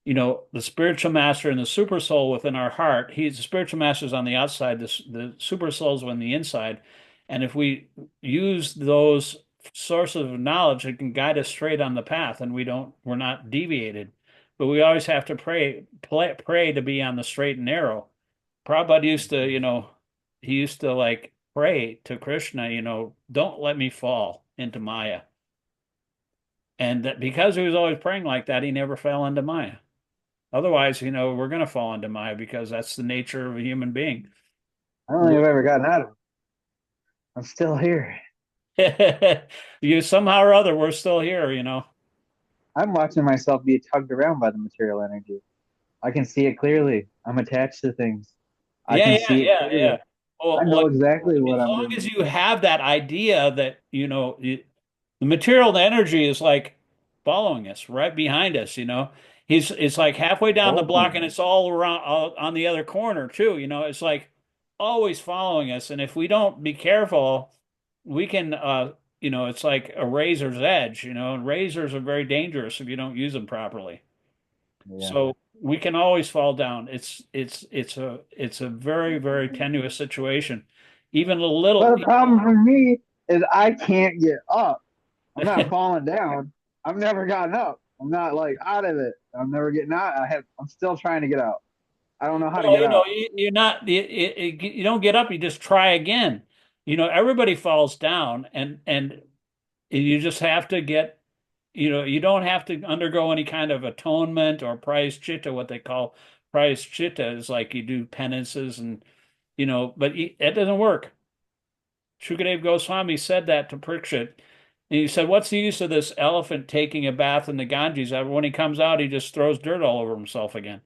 the spiritual master and the super soul within our heart. He's the spiritual master's on the outside, the super soul's on the inside. And if we use those sources of knowledge, it can guide us straight on the path, and we're not deviated. But we always have to pray to be on the straight and narrow. Prabhupada used to, he used to like pray to Krishna, don't let me fall into Maya. And that because he was always praying like that, he never fell into Maya. Otherwise, we're going to fall into Maya because that's the nature of a human being. I don't think I've ever gotten out of it. I'm still here. You somehow or other, we're still here. I'm watching myself be tugged around by the material energy. I can see it clearly. I'm attached to things. I Yeah, can yeah, see it yeah, yeah. clearly. I Well, know like exactly what as I'm long doing. as you have that idea that, the material energy is like following us, right behind us. It's like halfway down the block and it's all around on the other corner too. It's like always following us. And if we don't be careful, we can it's like a razor's edge, and razors are very dangerous if you don't use them properly. Yeah. So we can always fall down. It's a very, very tenuous situation. Even a But little. the problem for me is I can't get up. I'm not falling down. I've never gotten up. I'm not like out of it. I'm never getting out. I'm still trying to get out. I don't know how to Well, get out. you're not you don't get up, you just try again. Everybody falls down, and you just have to you don't have to undergo any kind of atonement or prayaschitta, what they call prayaschitta is like you do penances and but it doesn't work. Shukadev Goswami said that to Parikshit. And he said, what's the use of this elephant taking a bath in the Ganges? When he comes out, he just throws dirt all over himself again.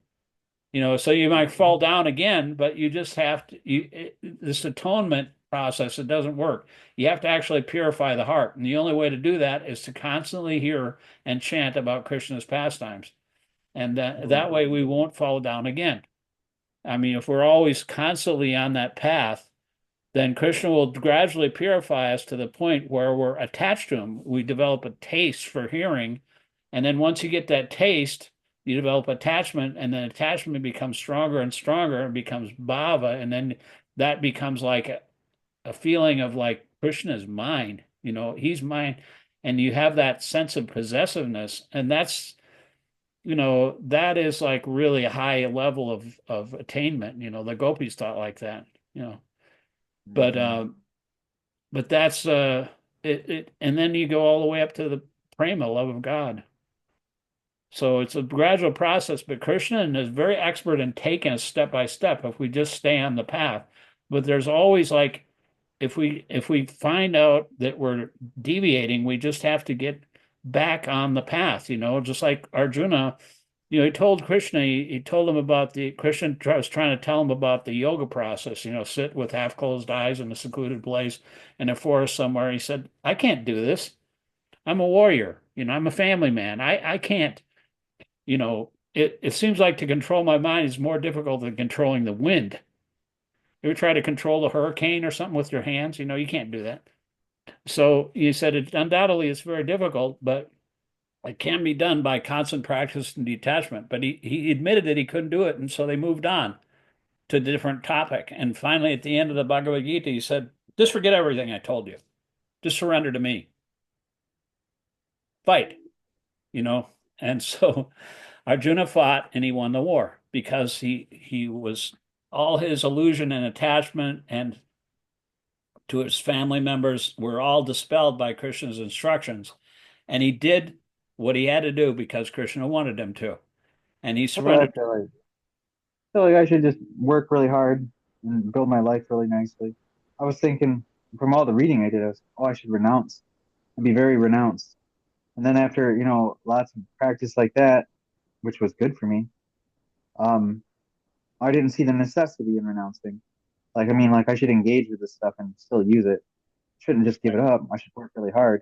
So you might fall down again, but you just have to, this atonement process, it doesn't work. You have to actually purify the heart. And the only way to do that is to constantly hear and chant about Krishna's pastimes. And that way we won't fall down again. I mean, if we're always constantly on that path, then Krishna will gradually purify us to the point where we're attached to him. We develop a taste for hearing. And then once you get that taste, you develop attachment, and then attachment becomes stronger and stronger and becomes bhava. And then that becomes like a feeling of like Krishna is mine, he's mine. And you have that sense of possessiveness. And that's, that is like really a high level of attainment. The gopis thought like that, you know. But Mhm. but that's and then you go all the way up to the prema, love of God. So it's a gradual process, but Krishna is very expert in taking us step by step if we just stay on the path. But there's always like if we find out that we're deviating, we just have to get back on the path, just like Arjuna, he told Krishna, he told him about Krishna was trying to tell him about the yoga process, sit with half closed eyes in a secluded place in a forest somewhere. He said, I can't do this. I'm a warrior, I'm a family man. I can't, it seems like to control my mind is more difficult than controlling the wind. You ever try to control a hurricane or something with your hands? You can't do that. So he said it undoubtedly it's very difficult, but it can be done by constant practice and detachment. But he admitted that he couldn't do it, and so they moved on to a different topic. And finally, at the end of the Bhagavad Gita, he said, just forget everything I told you. Just surrender to me. Fight, you know. And so Arjuna fought and he won the war because he was all his illusion and attachment and to his family members were all dispelled by Krishna's instructions. And he did what he had to do because Krishna wanted him to. And he That's what I surrendered. feel like. I feel like I should just work really hard and build my life really nicely. I was thinking from all the reading I did, I was, oh, I should renounce and be very renounced. And then after, lots of practice like that, which was good for me, um, I didn't see the necessity in renouncing. Like, I mean, like I should engage with this stuff and still use it. Shouldn't just give it up. I should work really hard.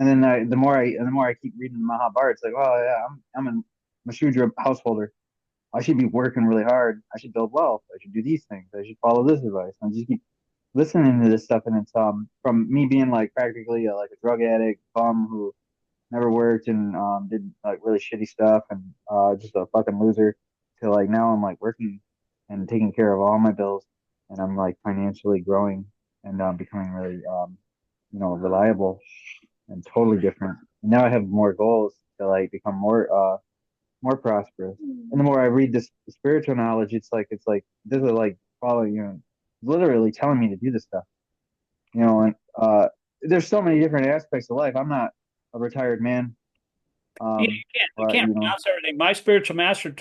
And then the more I keep reading the Mahabharata, it's like, oh yeah, I'm a Shudra householder. I should be working really hard. I should build wealth. I should do these things. I should follow this advice. And just keep listening to this stuff. And it's from me being like practically like a drug addict, bum who never worked and did like really shitty stuff and just a fucking loser to like now I'm like working and taking care of all my bills and I'm like financially growing and becoming really reliable and totally different. And now I have more goals to like become more prosperous. And the more I read this spiritual knowledge, it's like this is like following literally telling me to do this stuff. And there's so many different aspects of life. I'm not a retired man, Yeah, you but can't pronounce everything. My spiritual master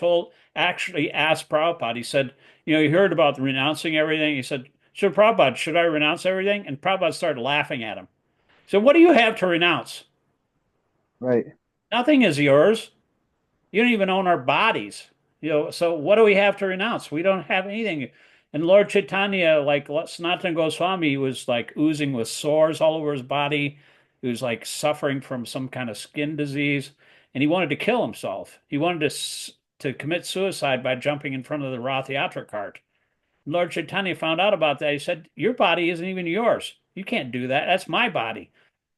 actually asked Prabhupada, he said, he heard about renouncing everything. He said, so Prabhupada, should I renounce everything? And Prabhupada started laughing at him. So what do you have to renounce? right. Nothing is yours. You don't even own our bodies. So what do we have to renounce? We don't have anything. And Lord Chaitanya, like Sanatana Goswami, was like oozing with sores all over his body. He was like suffering from some kind of skin disease, and he wanted to kill himself. He wanted to commit suicide by jumping in front of the Rath Yatra cart. Lord Chaitanya found out about that. He said, "Your body isn't even yours. You can't do that. That's my body.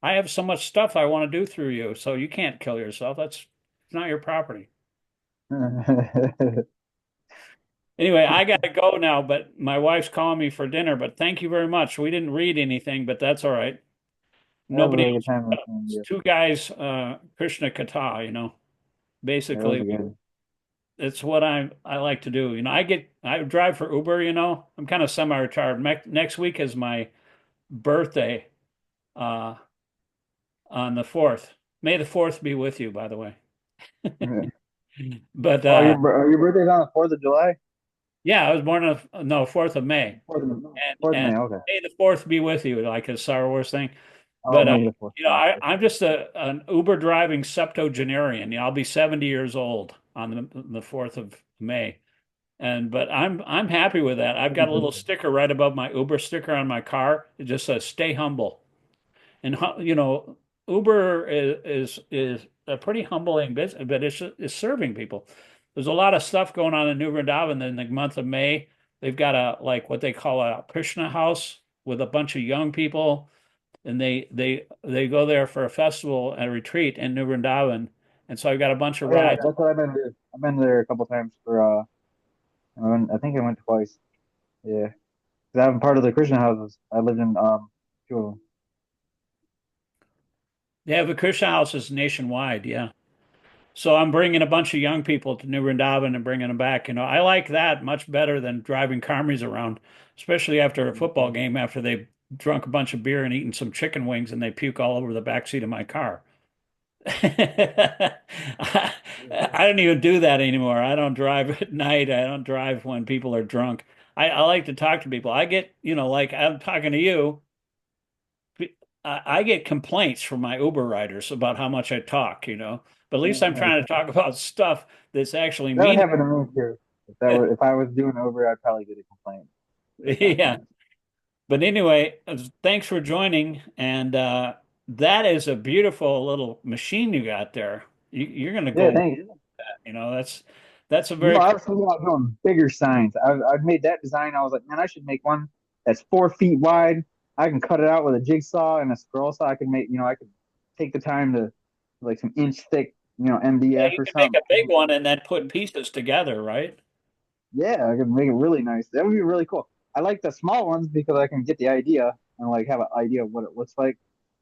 I have so much stuff I want to do through you, so you can't kill yourself. It's not your property." Anyway, I got to go now, but my wife's calling me for dinner. But thank you very much. We didn't read anything, but that's all right. That was a Nobody really good else. time listening to It's you. two guys, Krishna Kata, Yeah, that was Basically, a good. it's what I like to do. I drive for Uber, I'm kind of semi-retired. Next week is my birthday, uh, on the 4th. May the 4th be with you, by the way. But Oh, your birthday's on the 4th of July? yeah, I was born on, no, 4th of May. Fourth of And May. Okay. May the 4th be with you, like a Star Wars thing. Oh, But May the 4th. I'm just an Uber driving septuagenarian. I'll be 70 years old on the 4th of May. But I'm happy with that. I've got a little sticker right above my Uber sticker on my car. It just says "Stay humble." And Uber is a pretty humbling business, but it's serving people. There's a lot of stuff going on in New Vrindavan in the month of May. They've got a like what they call a Kṛṣṇa house with a bunch of young people, and they go there for a festival and a retreat in New Vrindavan. And so I've got a bunch of Oh yeah, rides. that's what I've been to. I've been there a couple times for I think I went twice. Yeah. 'Cause I'm part of the Christian houses. I lived in two of them. Yeah, the Krishna house is nationwide. Yeah. So I'm bringing a bunch of young people to New Vrindavan and bringing them back. I like that much better than driving karmis around, especially after a football game after they've drunk a bunch of beer and eaten some chicken wings and they puke all over the back seat of my car. I don't even do that anymore. I don't drive at night. I don't drive when people are drunk. I like to talk to people. I get, like I'm talking to you. I get complaints from my Uber riders about how much I talk. But at least I'm trying to talk about stuff that's actually That would meaning. happen to me too. If I was doing Uber, I'd probably get a complaint at that Yeah. point. But anyway, thanks for joining. And that is a beautiful little machine you got there. You're going to Yeah, go, thanks. that's a You know, very I cool. was thinking about doing bigger signs. I've made that design. I was like, man, I should make one that's 4 feet wide. I can cut it out with a jigsaw and a scroll saw. I can make, I could take the time to like some inch thick, Yeah, MDF you or can make something. a big one and then put pieces together, right? Yeah, I could make it really nice. That would be really cool. I like the small ones because I can get the idea and like have an idea of what it looks like.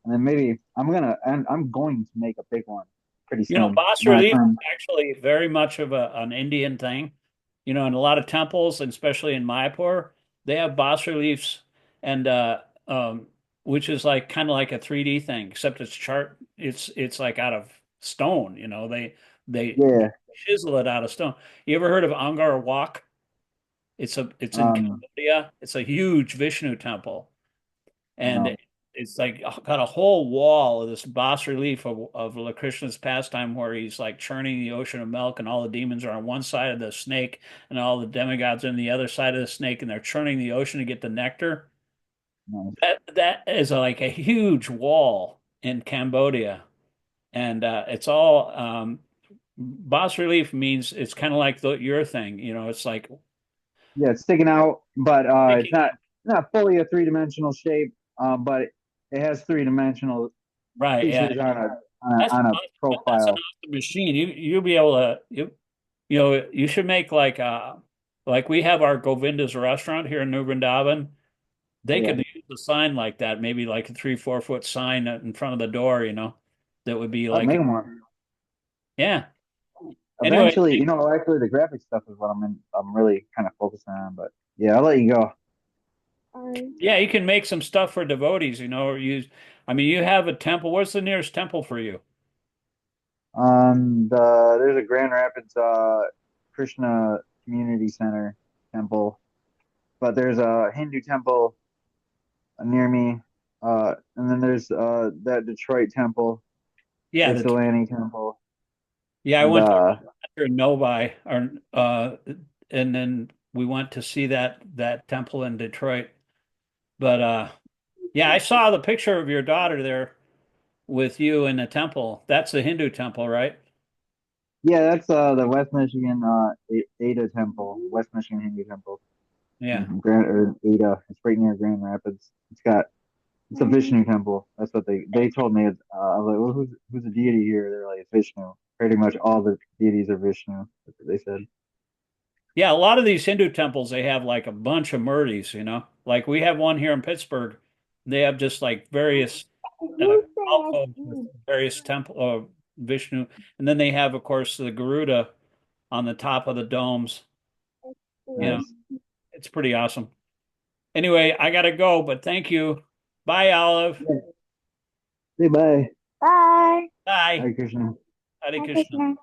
And then maybe I'm going to make a big one pretty soon Bas when I relief is turn. actually very much of an Indian thing. In a lot of temples, and especially in Mayapur, they have bas reliefs, and which is like kind of like a 3D thing, except it's like out of stone. They Yeah. chisel it out of stone. You ever heard of Angkor Wat? It's in Um, Cambodia. It's a huge Vishnu temple. And um, it's like got a whole wall of this bas relief of Krishna's pastime where he's like churning the ocean of milk and all the demons are on one side of the snake and all the demigods are on the other side of the snake and they're churning the ocean to get the nectar. nice. That is like a huge wall in Cambodia. And it's all bas relief means it's kind of like your thing, it's like Yeah, it's sticking out, but it's sticking not fully a three-dimensional shape. But it has three-dimensional right, yeah. features on That's on a that's an profile. awesome machine. You'll be able to you should make like we have our Govinda's restaurant here in New Vrindavan. They Yeah, could use a sign like that, maybe like a 3, 4 foot sign in front of the door, that would be I'll make like them one. yeah. Anyway, Eventually, actually, the graphic stuff is what I'm really kind of focusing on. But yeah, I'll let you go. yeah, you can make some stuff for devotees, or use. I mean, you have a temple. Where's the nearest temple for you? There's a Grand Rapids Krishna Community Center temple, but there's a Hindu temple near me. And then there's that Detroit temple, Yeah, Ypsilanti temple, I and went there in Novi, or and then we went to see that temple in Detroit. But yeah, I saw the picture of your daughter there with you in the temple. That's the Hindu temple, right? yeah, that's the West Michigan Ada temple, West Michigan Hindu temple Yeah. in Grand or Ada. It's right near Grand Rapids. It's a Vishnu temple. That's what they told me. I was like, well, who's the deity here? They're like, it's Vishnu. Pretty much all the deities are Vishnu. That's what they said. Yeah, a lot of these Hindu temples, they have like a bunch of murtis. Like we have one here in Pittsburgh. They have just like various alcoves with various temple Vishnu. And then they have, of course, the Garuda on the top of the domes. You know, Nice. it's pretty awesome. Anyway, I gotta go, but thank you. Bye, Olive. Yeah. Say bye. Bye. Bye. Hare Krishna. Hare Krishna.